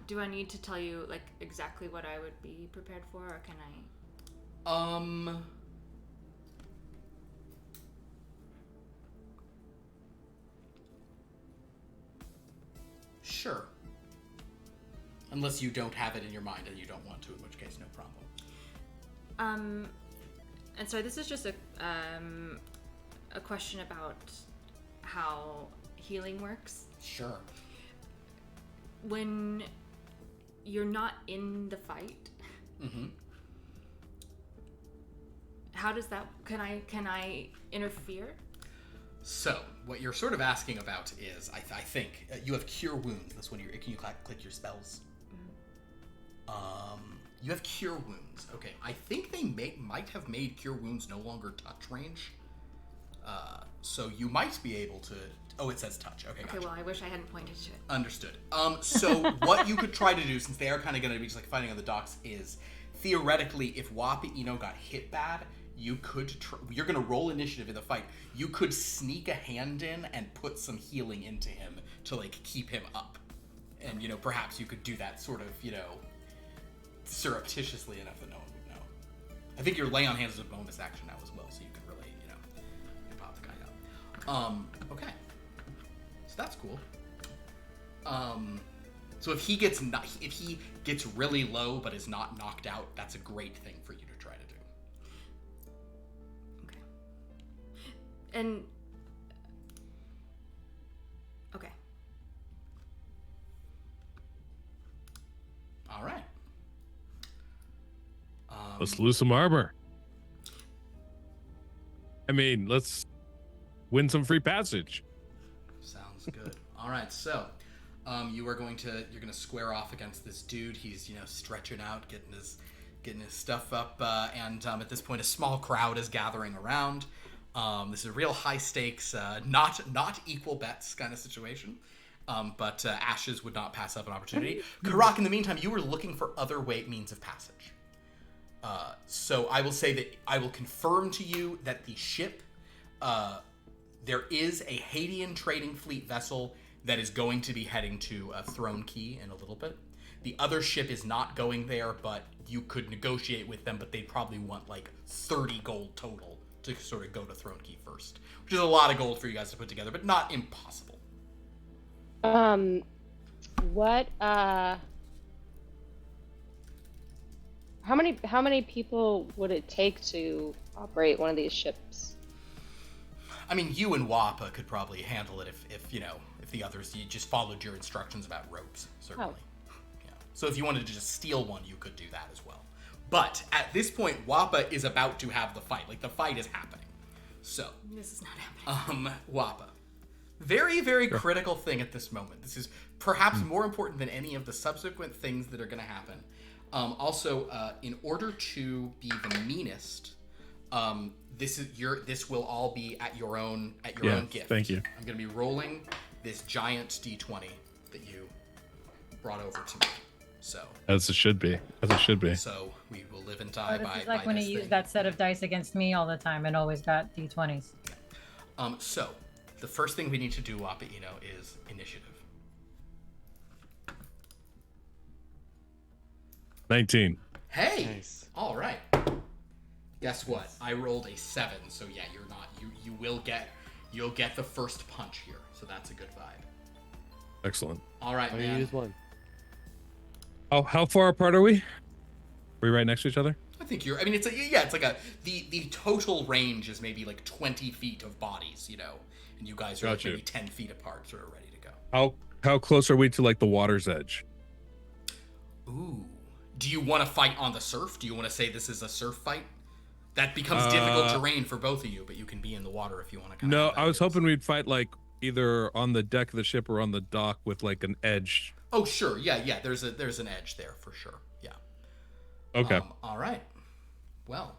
do I need to tell you like exactly what I would be prepared for, or can I? Sure. Unless you don't have it in your mind and you don't want to, in which case, no problem. And so this is just a question about how healing works. Sure. When you're not in the fight, Mm-hmm. how does that? Can I interfere? So, what you're sort of asking about is, I think, you have Cure Wounds. That's when can you click your spells? You have Cure Wounds. Okay, I think they might have made Cure Wounds no longer touch range. So you might be able to... Oh, it says touch. Okay, gotcha. Okay, well, I wish I hadn't pointed to it. Understood. So what you could try to do, since they are kind of going to be just like fighting on the docks, is theoretically, if Wapito got hit bad, you could you're going to roll initiative in the fight. You could sneak a hand in and put some healing into him to like keep him up. And perhaps you could do that sort of, surreptitiously enough that no one would know. I think your lay on hands is a bonus action now as well, so you can really, pop the guy up. Okay. So that's cool. So if he gets really low but is not knocked out, that's a great thing for you to try to do. Okay. And okay. All right. Let's lose some armor. I mean, let's win some free passage. Sounds good. All right, so you're going to square off against this dude. He's stretching out, getting his stuff up, and at this point, a small crowd is gathering around. This is a real high stakes, not equal bets kind of situation. But Ashes would not pass up an opportunity. Kha'rack, in the meantime, you were looking for other means of passage. So I will say that I will confirm to you that the ship, there is a Hadean trading fleet vessel that is going to be heading to Throne Key in a little bit. The other ship is not going there, but you could negotiate with them, but they'd probably want like 30 gold total to sort of go to Throne Key first, which is a lot of gold for you guys to put together, but not impossible. How many people would it take to operate one of these ships? I mean, you and Wappa could probably handle it if the others, you just followed your instructions about ropes, certainly. Yeah. So if you wanted to just steal one, you could do that as well. But at this point, Wappa is about to have the fight. Like, the fight is happening. So, This is not happening. Wappa. Very, very critical thing at this moment. This is perhaps more important than any of the subsequent things that are going to happen. Also, in order to be the meanest, this will all be at your own gift. Thank you. I'm going to be rolling this giant D20 that you brought over to me. So As it should be. As it should be. So we will live and die This by is like by when this he used thing. that set of dice against me all the time and always got d20s. So the first thing we need to do, Wappa Eno, is initiative. 19. Hey! Nice. All right. Guess what? I rolled a 7, so yeah, you're not. You'll get the first punch here, so that's a good vibe. Excellent. All right, Oh, you man. use one. Oh, how far apart are we? Are we right next to each other? I think you're. I mean, it's like the total range is maybe like 20 feet of bodies, and you guys are like Gotcha. maybe 10 feet apart, sort of ready to go. How close are we to like the water's edge? Ooh. Do you want to fight on the surf? Do you want to say this is a surf fight? That becomes difficult terrain for both of you, but you can be in the water if you want to. No, I was hoping we'd fight like either on the deck of the ship or on the dock with like an edge. Oh, sure. Yeah. There's an edge there for sure. Yeah. Okay. All right. Well.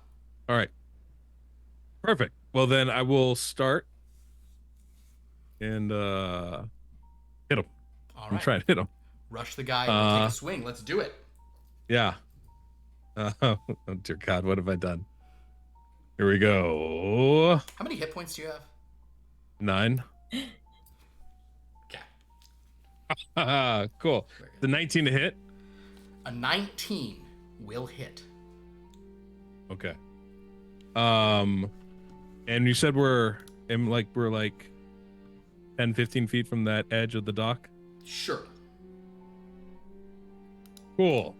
All right. Perfect. Well, then I will start and hit him. All I'm right. trying to hit him. Rush the guy and take a swing. Let's do it. Yeah. Oh, dear God, what have I done? Here we go. How many hit points do you have? 9. Okay. Cool. The 19 to hit. A 19 will hit. Okay. And you said we're 10, 15 feet from that edge of the dock. Sure. Cool.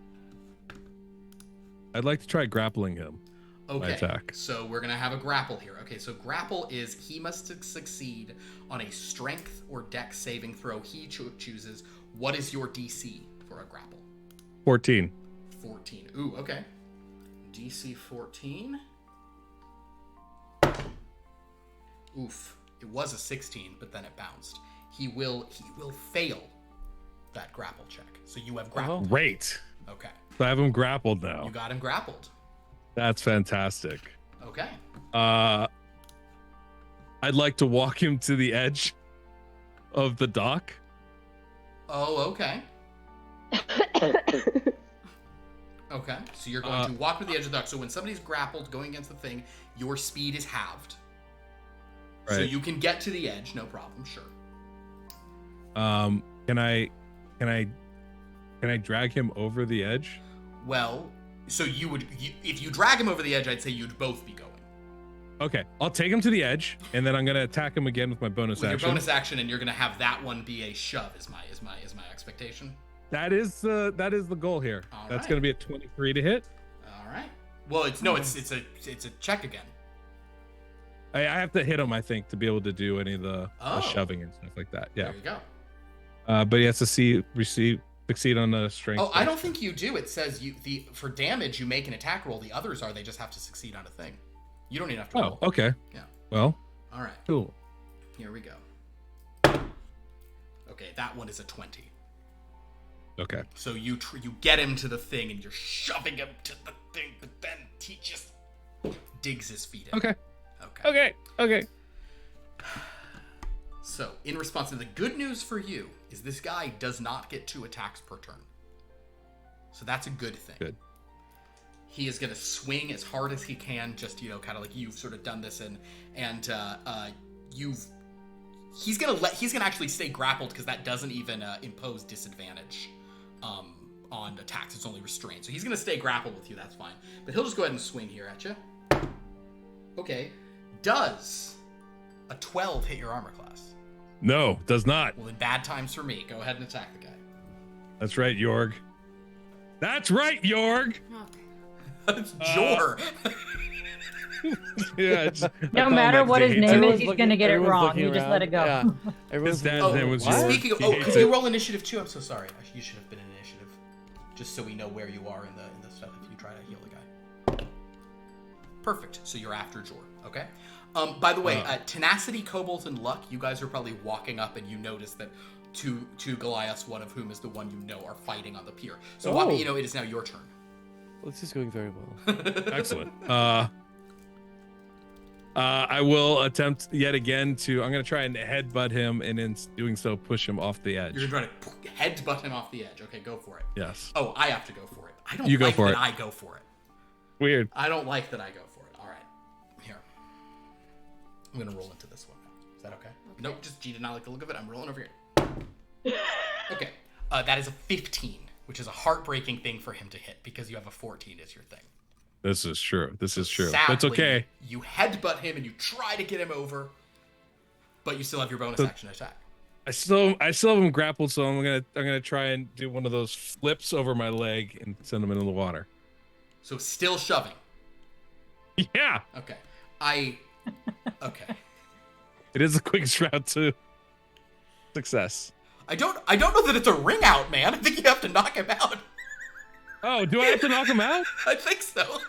I'd like to try grappling him. Okay. Attack. So we're gonna have a grapple here. Okay. So grapple is he must succeed on a strength or dex saving throw he chooses. What is your DC for a grapple? 14. 14. Ooh. Okay. DC 14. Oof. It was a 16, but then it bounced. He will fail that grapple check. So you have grappled. Great. Okay. So I have him grappled now. You got him grappled. That's fantastic. Okay. I'd like to walk him to the edge of the dock. Oh, okay. Okay. So you're going to walk to the edge of the dock. So when somebody's grappled going against the thing, your speed is halved. Right. So you can get to the edge, no problem, sure. Can I drag him over the edge? Well, so if you drag him over the edge, I'd say you'd both be going. Okay, I'll take him to the edge, and then I'm gonna attack him again with my bonus With action. your bonus action, and you're gonna have that one be a shove. Is my expectation. That is the goal here. All That's right. gonna be a 23 to hit. All right. Well, it's a check again. I have to hit him, I think, to be able to do any of the Oh. shoving and stuff like that. Yeah. There you go. But he has to succeed on the strength. Oh, I don't think you do. It says for damage you make an attack roll. The others they just have to succeed on a thing. You don't even have to roll. Oh, okay. Yeah. Well, All right. cool. Here we go. Okay, that one is a 20. Okay. So you get him to the thing and you're shoving him to the thing, but then he just digs his feet in. Okay. Okay. Okay. So, in response to the good news for you is this guy does not get 2 attacks per turn. So that's a good thing. Good. He is going to swing as hard as he can, just, kind of like you've sort of done this and he's going to actually stay grappled because that doesn't even impose disadvantage on attacks. It's only restrained. So he's going to stay grappled with you. That's fine. But he'll just go ahead and swing here at you. Okay. Does a 12 hit your armor class? No, does not. Well, then bad times for me. Go ahead and attack the guy. That's right, Jorg. That's right, Jorg. Okay. It's Jor. Yeah. No matter what his name is, Everyone's he's looking- gonna get it everyone's wrong. looking You just let it go. Yeah. Everyone's His dad's Oh, name was what? Jorg. Speaking of, He oh, hates could you it. roll initiative too? I'm so sorry. You should have been in initiative, just so we know where you are in the stuff. If you try to heal the guy. Perfect. So you're after Jor. Okay. By the way, Tenacity, Cobalt, and Luck, you guys are probably walking up and you notice that two Goliaths, one of whom is the one you know, are fighting on the pier. So Wabi, you know, it is now your turn. Well, this is going very well. Excellent. I will attempt yet again to. I'm going to try and headbutt him, and in doing so, push him off the edge. You're going to try to headbutt him off the edge. Okay, go for it. Yes. Oh, I have to go for it. I don't You go like for that it. I go for it. Weird. I don't like that I go for it. All right. Here. I'm going to roll into this one now. Is that okay? Nope, just G did not like the look of it. I'm rolling over here. Okay. That is a 15, which is a heartbreaking thing for him to hit because you have a 14 as your thing. This is true. This is true. Sadly, That's okay. You headbutt him and you try to get him over, but you still have your bonus action attack. I still have him grappled, so I'm gonna try and do one of those flips over my leg and send him into the water. So still shoving. Yeah. Okay. Okay. It is the quickest route to success. I don't know that it's a ring out, man. I think you have to knock him out. Oh, do I have to knock him out? I think so.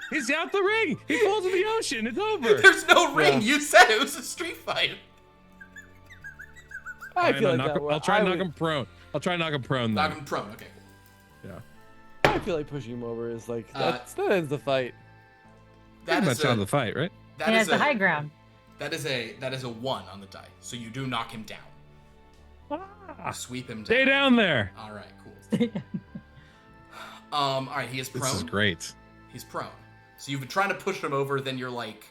He's out the ring. He falls in the ocean. It's over. There's no ring. You said it was a street fight. I feel like I'll try and knock him prone. I'll try and knock him prone. Knock him prone. Okay. Yeah. I feel like pushing him over is like that ends the fight. That That's out of the fight, right? He has the high ground. That is a 1 on the die. So you do knock him down. You sweep him down. Stay down there. All right, cool. All right, he is prone. This is great. He's prone. So you've been trying to push him over, then you're like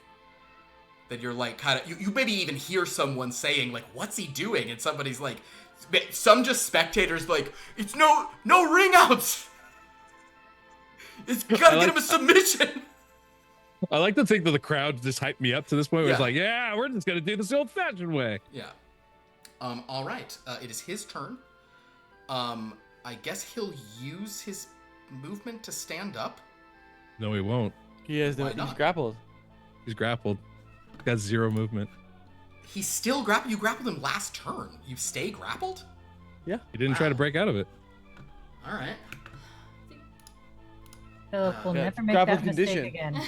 kind of you maybe even hear someone saying like, what's he doing? And somebody's like, some just spectators like, it's no ring outs. It's gotta get him a submission. I like to think that the crowd just hyped me up to this point where it's Yeah. like, yeah, we're just gonna do this the old-fashioned way. Yeah. All right. It is his turn. I guess he'll use his movement to stand up. No, he won't. He has Why he's not? grappled. He's grappled. Got 0 movement. He's still grappled. You grappled him last turn. You stay grappled? Yeah. He didn't try to break out of it. All right. Philip will Yeah, never make grapple that mistake condition. again.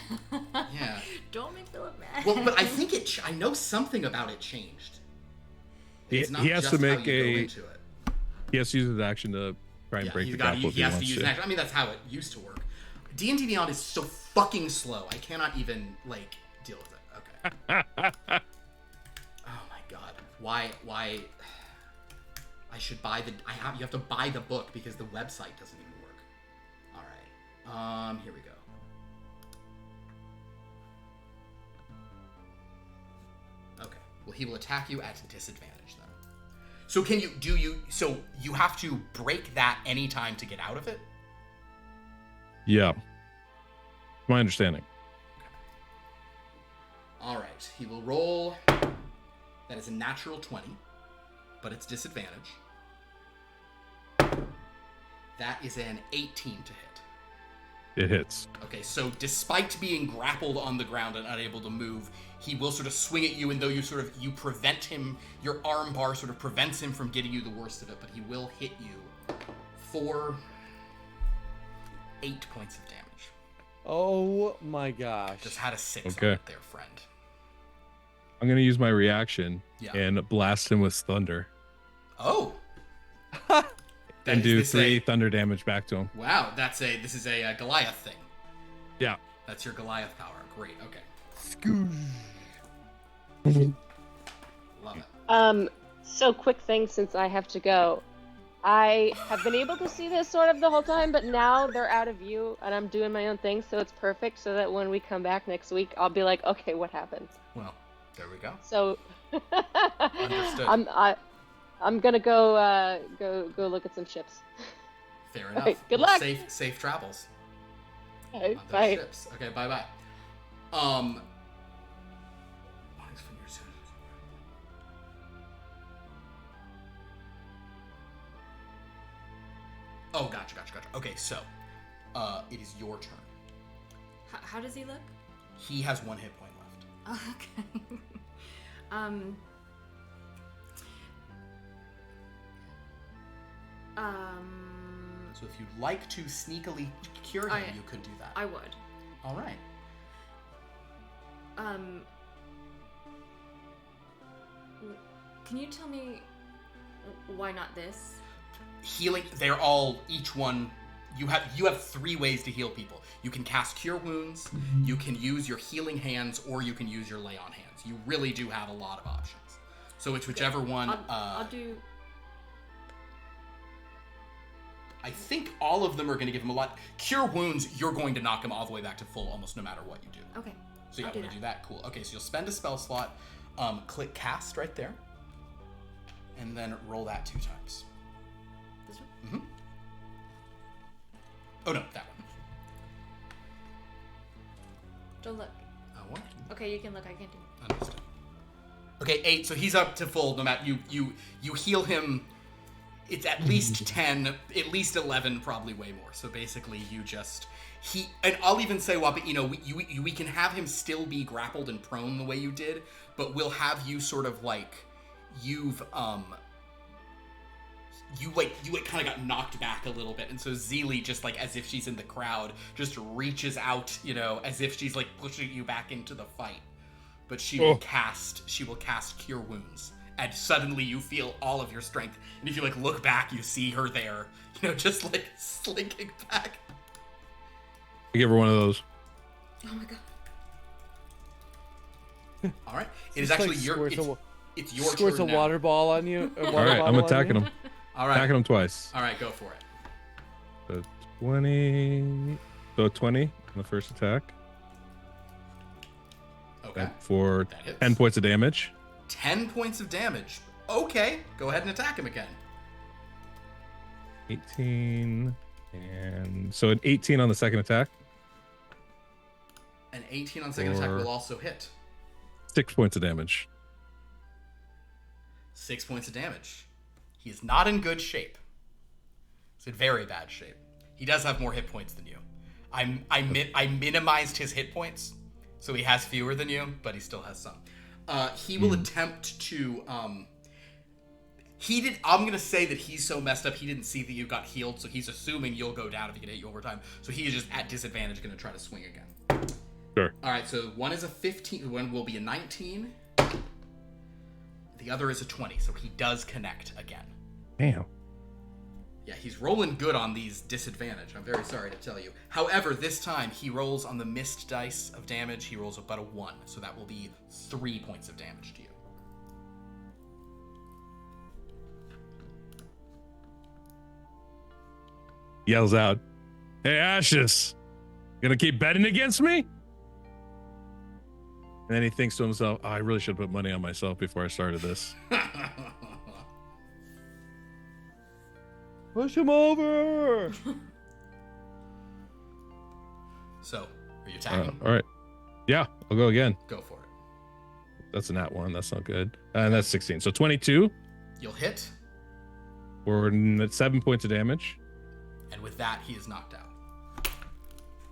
Yeah. Don't make Philip mad. Well, but I think I know something about it changed. It's not He has just to how make you go a. into it. He has to use his action to try and Yeah, break he's the gotta- grapple if he he has to wants use an to. action. I mean, that's how it used to work. D&D Beyond is so fucking slow. I cannot even like deal with it. Okay. Oh my god. Why? I should buy the. You have to buy the book because the website doesn't even work. All right. Here we go. Okay. Well, he will attack you at disadvantage then. So so you have to break that anytime to get out of it? Yeah. My understanding. All right. He will roll. That is a natural 20, but it's disadvantage. That is an 18 to hit. It hits. Okay, so despite being grappled on the ground and unable to move, he will sort of swing at you, and though you prevent him, your arm bar sort of prevents him from getting you the worst of it, but he will hit you for 8 points of damage. Oh my gosh. Just had a 6 on Okay. it there, friend. I'm gonna use my reaction Yeah. and blast him with thunder Oh! and do This 3 thunder damage back to him. Wow, this is a Goliath thing. Yeah. That's your Goliath power. Great, okay. Love it. So quick thing since I have to go. I have been able to see this sort of the whole time, but now they're out of view and I'm doing my own thing, so it's perfect so that when we come back next week, I'll be like, okay, what happened? Well, there we go. So Understood. I'm gonna go look at some ships. Fair All enough. right, good Well, luck. Safe travels. Okay, On those bye. ships. Okay, bye. What is from your suit? Oh, gotcha. Okay, so, it is your turn. How does he look? He has 1 hit point left. Oh, okay. So if you'd like to sneakily cure him, you could do that. I would. All right. Can you tell me why not this? Healing, they're all, each one, you have 3 ways to heal people. You can cast Cure Wounds, you can use your healing hands, or you can use your lay on hands. You really do have a lot of options. So it's whichever one. I'll do. I think all of them are going to give him a lot. Cure Wounds, you're going to knock him all the way back to full almost no matter what you do. Okay. So yeah, I'll I'm going to do that. Cool. Okay, so you'll spend a spell slot, click cast right there, and then roll that 2 times. This one? Mm-hmm. Oh no, that one. Don't look. What? Okay, you can look. I can't do it. Understood. Okay, 8. So he's up to full. No matter you heal him. It's at least 10, at least 11, probably way more. So basically, you just and I'll even say, Wapit, we can have him still be grappled and prone the way you did, but we'll have you sort of like you kind of got knocked back a little bit, and so Zeely, just like as if she's in the crowd, just reaches out, as if she's like pushing you back into the fight. But she will cast Cure Wounds, and suddenly you feel all of your strength. And if you like look back, you see her there, just like slinking back. I give her one of those. Oh my god. All right, it is Just, actually like, your it's your squirts turn a now. water ball on you. All right, I'm attacking him. All right, Attacking him twice. all right, go for it. So 20. So 20 on the first attack. Okay, For that hits. 10 points of damage. 10 points of damage. Okay, go ahead and attack him again. 18. And so an 18 on the second attack. An 18 on second attack Or- will also hit. 6 points of damage. 6 points of damage. He is not in good shape. He's in very bad shape. He does have more hit points than you. I minimized his hit points, so he has fewer than you, but he still has some. He will attempt to. I'm gonna say that he's so messed up he didn't see that you got healed, so he's assuming you'll go down if he can hit you over time. So he is just at disadvantage, gonna try to swing again. Sure. All right, so one is a 15. One will be a 19. The other is a 20, so he does connect again. Damn. Yeah, he's rolling good on these disadvantage. I'm very sorry to tell you. However, this time he rolls on the missed dice of damage. He rolls about a 1, so that will be 3 points of damage to you. Yells out, "Hey, Ashes, gonna keep betting against me?" And then he thinks to himself, I really should put money on myself before I started this. Push him over. So, are you attacking? All right. Yeah, I'll go again. Go for it. That's a nat 1. That's not good. And that's 16. So 22 You'll hit, for 7 points of damage. and with that, he is knocked out.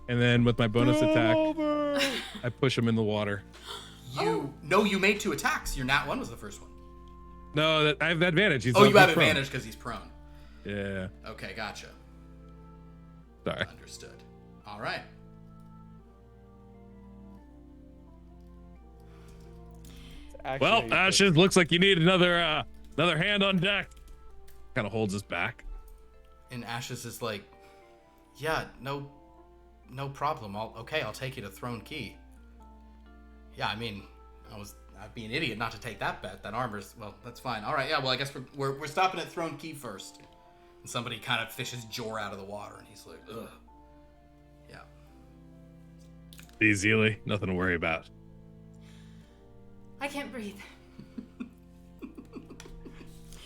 And then with my bonus Throw him attack, over. I push him in the water. No, you made 2 attacks. Your nat 1 was the first one. No, I have advantage. He's Oh, you have prone. advantage because he's prone. Yeah. Okay, gotcha. Sorry. Understood. All right. Actually, Well, Ashes, looks like you need another hand on deck. Kind of holds us back. And Ashes is like, yeah, no problem. I'll take you to Throne Key. Yeah, I mean, I'd be an idiot not to take that bet. That armor's, well, that's fine. All right, yeah, well, I guess we're stopping at Throne Key first. And somebody kind of fishes Jor out of the water, and he's like, ugh. Yeah. Easily, nothing to worry about. I can't breathe.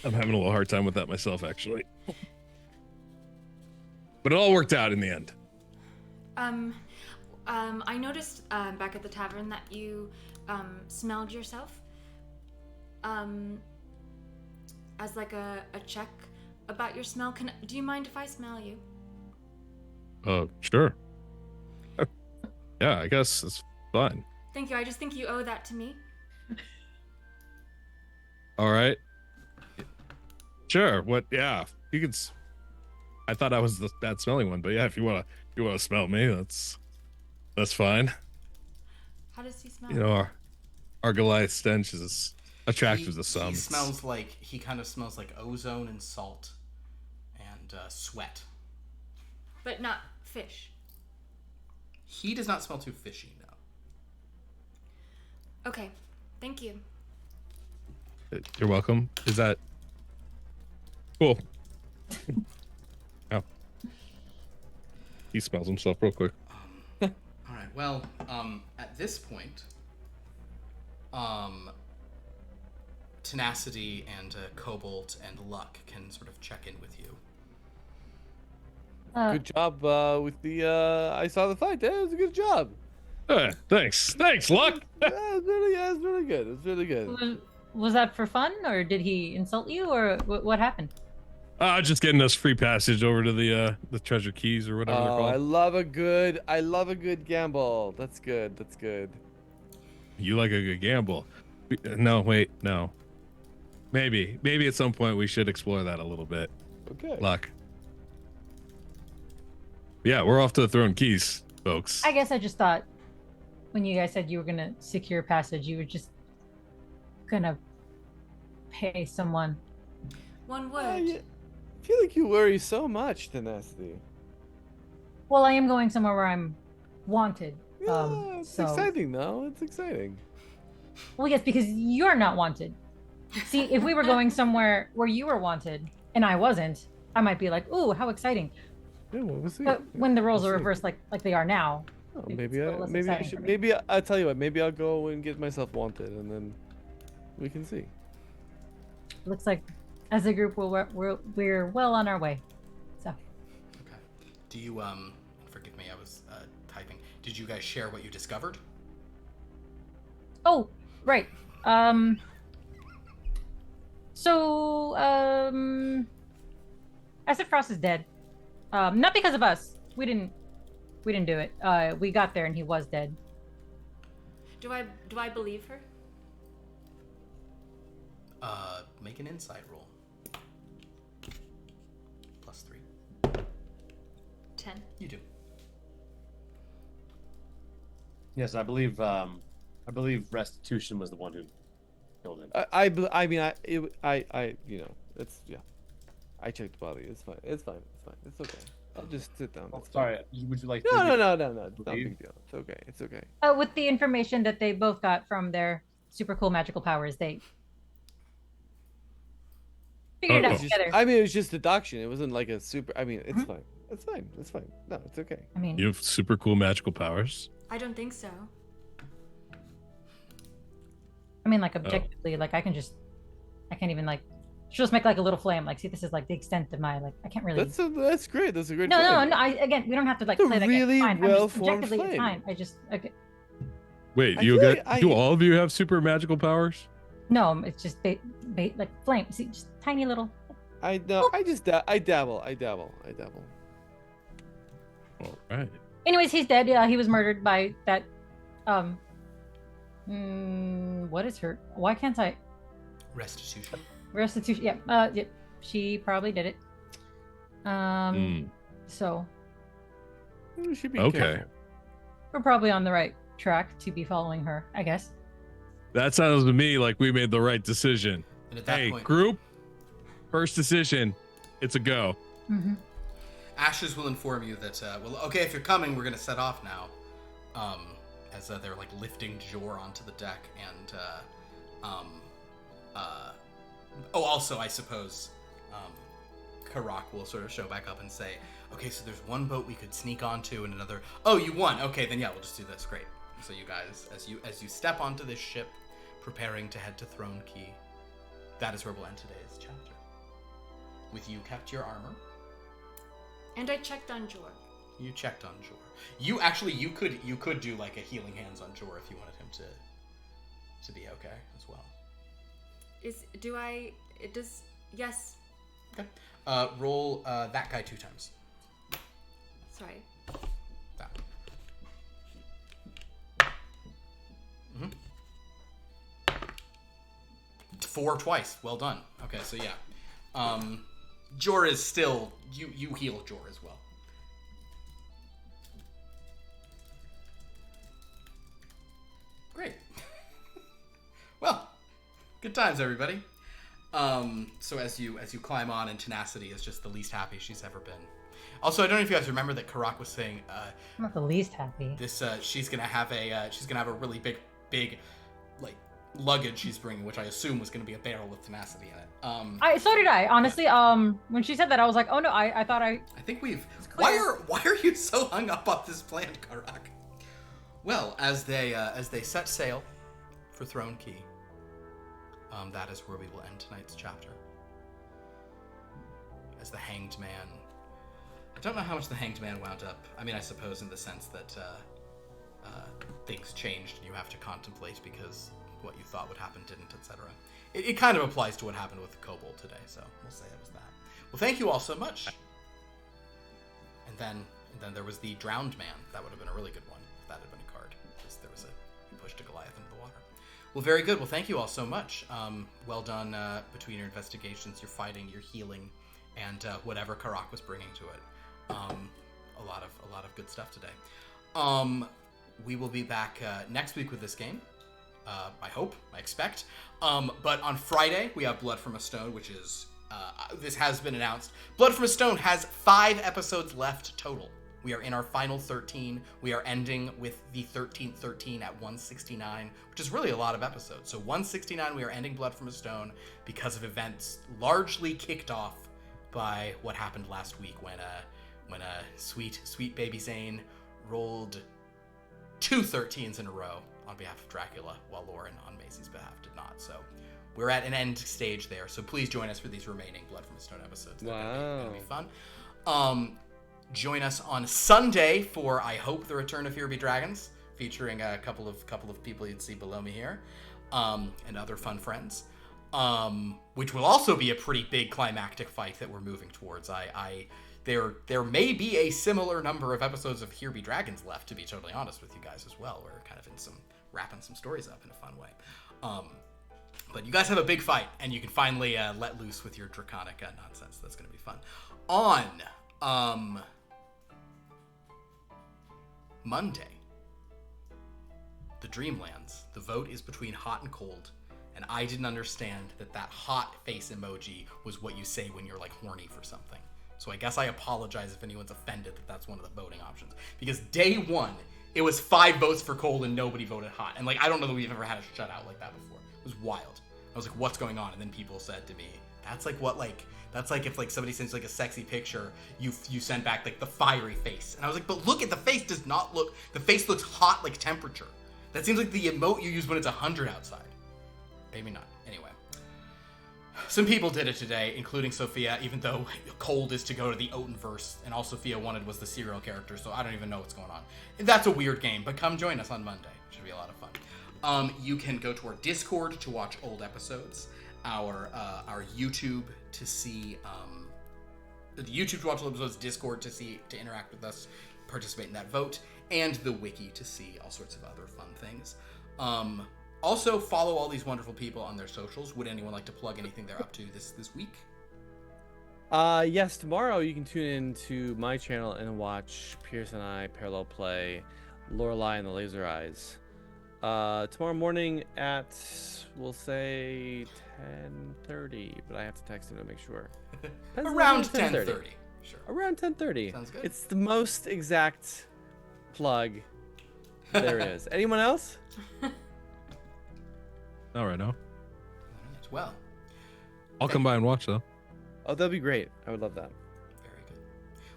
I'm having a little hard time with that myself, actually. But it all worked out in the end. I noticed back at the tavern that you smelled yourself as like a check about your smell. Do you mind if I smell you? Oh, sure. Yeah, I guess it's fine. Thank you. I just think you owe that to me. All right. Sure. What? Yeah. You could. I thought I was the bad smelling one, but yeah, if you wanna smell me, that's fine. How does he smell? You know, our Goliath stench is attractive to some. He kind of smells like ozone and salt and sweat. But not fish. He does not smell too fishy, no. Okay, thank you. You're welcome. Is that cool? Oh, he smells himself real quick. All right. Well, at this point, Tenacity and Cobalt and Luck can sort of check in with you. Good job with the. I saw the fight. That was a good job. Thanks, Luck. Yeah, it's really good. It's really good. Was that for fun, or did he insult you, or what happened? Just getting us free passage over to the treasure keys or whatever they're Oh, called. I love a good gamble. That's good. That's good. You like a good gamble? No, wait, no. Maybe at some point we should explore that a little bit. Okay. Luck. Yeah, we're off to the throne keys, folks. I guess I just thought when you guys said you were gonna secure passage, you were just gonna pay someone. One word. I feel like you worry so much, Tenacity. Well, I am going somewhere where I'm wanted. Yeah, it's so... exciting, though. It's exciting. Well, yes, because you're not wanted. See, if we were going somewhere where you were wanted and I wasn't, I might be like, "Ooh, how exciting!" Yeah, well, we'll see. But when the roles We'll are see. reversed, like they are now, Oh, it's maybe a little less I exciting should. for me. Maybe I'll tell you what. Maybe I'll go and get myself wanted, and then we can see. Looks like as a group we're well on our way. So Okay. Do you forgive me, I was typing. Did you guys share what you discovered? oh right, so Acid Frost is dead. Not because of us. We didn't do it. We got there and he was dead. Do I believe her? Make an insight roll. +3. 10. You do. Yes, I believe Restitution was the one who killed him. It's yeah. I checked the body. It's fine. It's okay. I'll just sit down. It's fine. Sorry, would you like? No. It's not a Believe? big deal. It's okay. It's okay. With the information that they both got from their super cool magical powers, they figured it out Uh-oh. together. It was just deduction. It wasn't like a super. It's fine. It's fine. It's fine. No, it's okay. I mean, You have super cool magical powers. I don't think so. like objectively, like I can't even like she'll just make like a little flame. Like, see, this is like the extent of my like I can't really. That's great. That's a great. No. flame. We don't have to like It's a play that really game. It's fine. I'm just, well-formed objectively, it's flame. fine. Wait, I you feel got? like Do all of you have super magical powers? No, it's just like flame. See, just tiny little. I know. I dabble. All right. Anyways, he's dead. Yeah, he was murdered by that. What is her? Why can't I? Restitution. Restitution. Yeah. Yeah, she probably did it. So You should be Okay. careful. we're probably on the right track to be following her, I guess. That sounds to me like we made the right decision. And at that Hey, point, group, first decision, it's a go. Mm-hmm. Ashes will inform you that, okay, if you're coming, we're going to set off now. As they're, like, lifting Jor onto the deck. And, also, I suppose, Kha'rack will sort of show back up and say, okay, so there's one boat we could sneak onto and another. Oh, you won. Okay, then yeah, we'll just do this. Great. So you guys, as you step onto this ship, preparing to head to Throne Key, that is where we'll end today's chapter. With you kept your armor. And I checked on Jor. You checked on Jor. You could do like a healing hands on Jor if you wanted him to be okay as well. Yes. Okay. Roll that guy 2 times. Sorry. That. Mm-hmm. 4 twice. Well done. Okay, so yeah. Jor is still you heal Jor as well. Good times, everybody. So as you climb on, and Tenacity is just the least happy she's ever been. Also, I don't know if you guys remember that Kha'rack was saying I'm not the least happy. this she's gonna have a really big like luggage she's bringing, which I assume was gonna be a barrel with Tenacity in it. So did I. Honestly, when she said that, I was like, oh no, I thought I think we've. clear. Why are you so hung up on this plan, Kha'rack? Well, as they set sail for Throne Key, that is where we will end tonight's chapter. As the Hanged Man. I don't know how much the Hanged Man wound up. I mean, I suppose in the sense that things changed and you have to contemplate because what you thought would happen didn't, etc. It kind of applies to what happened with the Kobold today, so we'll say it was that. Well, thank you all so much. And then there was the Drowned Man. That would have been a really good one if that had been a card. Because he pushed a Goliath into the water. Well, very good. Well, thank you all so much. Well done between your investigations, your fighting, your healing, and whatever Kha'rack was bringing to it. A lot of good stuff today. We will be back next week with this game. I hope, I expect. But on Friday we have Blood from a Stone, which is this has been announced. Blood from a Stone has 5 episodes left total. We are in our final 13. We are ending with the 13th 13 at 169, which is really a lot of episodes. So 169, we are ending Blood from a Stone because of events largely kicked off by what happened last week when sweet baby Zane rolled 2 13s in a row on behalf of Dracula, while Lauren on Macy's behalf did not. So we're at an end stage there. So please join us for these remaining Blood from a Stone episodes. They're gonna be fun. Join us on Sunday for, I hope, the return of Here Be Dragons, featuring a couple of people you'd see below me here, and other fun friends. Which will also be a pretty big climactic fight that we're moving towards. There may be a similar number of episodes of Here Be Dragons left, to be totally honest with you guys as well. We're kind of wrapping some stories up in a fun way. But you guys have a big fight, and you can finally let loose with your draconic nonsense. That's going to be fun. On Monday, the Dreamlands, the vote is between hot and cold, and I didn't understand that hot face emoji was what you say when you're like horny for something. So I guess I apologize if anyone's offended that that's one of the voting options. Because day one, it was 5 votes for cold and nobody voted hot. And like, I don't know that we've ever had a shutout like that before. It was wild. I was like, what's going on? And then people said to me, that's like if like somebody sends like a sexy picture, you send back like the fiery face. And I was like, but look at the face the face looks hot like temperature. That seems like the emote you use when it's 100 outside. Maybe not. Anyway. Some people did it today, including Sophia, even though cold is to go to the Otenverse, and all Sophia wanted was the serial character, so I don't even know what's going on. That's a weird game, but come join us on Monday. Should be a lot of fun. You can go to our Discord to watch old episodes, our YouTube to see the YouTube to watch old episodes, Discord to interact with us, participate in that vote, and the wiki to see all sorts of other fun things. Also, follow all these wonderful people on their socials. Would anyone like to plug anything they're up to this week? Yes, tomorrow you can tune in to my channel and watch Pierce and I parallel play Lorelei and the Laser Eyes. Tomorrow morning at, we'll say 10:30, but I have to text him to make sure. Around 10:30. Sure. Around 10:30. Sounds good. It's the most exact plug there is. Anyone else? All right, now Well, I'll come by and watch though. Oh, that'd be great. I would love that. very good.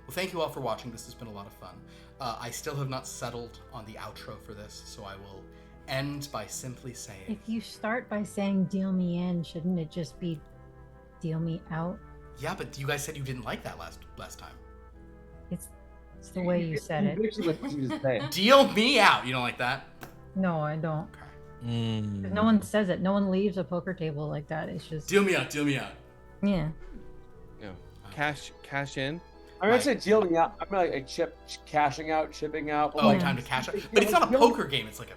Well, thank you all for watching. This has been a lot of fun. I still have not settled on the outro for this, so I will end by simply saying... If you start by saying deal me in, shouldn't it just be deal me out? Yeah, but you guys said you didn't like that last time. It's the way you said it. Deal me out. You don't like that? No, I don't. Okay. 'Cause no one says it. No one leaves a poker table like that. It's just Deal me out. Deal me out. yeah. Yeah. Cash in. I'm gonna say deal me out. I'm gonna like cashing out, chipping out. Oh, Yeah. time to cash out. But it's not a poker game. It's like a...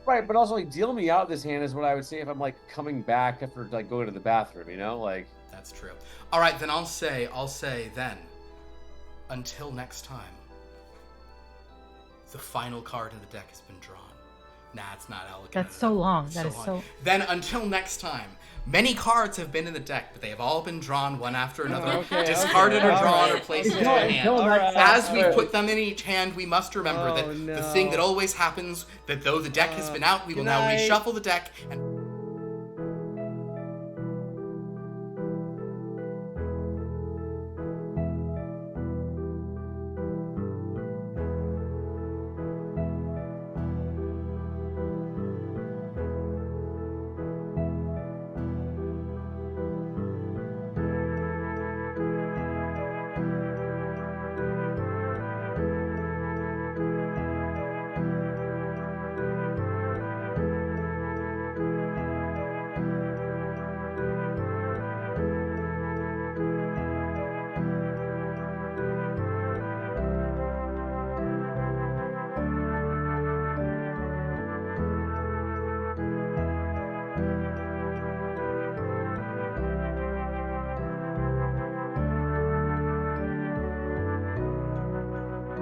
Right, but also like deal me out this hand is what I would say if I'm like coming back after like going to the bathroom, you know? Like That's true. All right, then I'll say then, until next time, the final card in the deck has been drawn. Nah, it's not elegant. That's so long. That is long. so. Then until next time, many cards have been in the deck, but they have all been drawn one after another, okay, discarded okay, or all drawn right. or placed Okay. into a hand. All right. As we Alright. put them in each hand, we must remember Oh, that the no. thing that always happens, that though the deck has been out, we will Good now night. reshuffle the deck and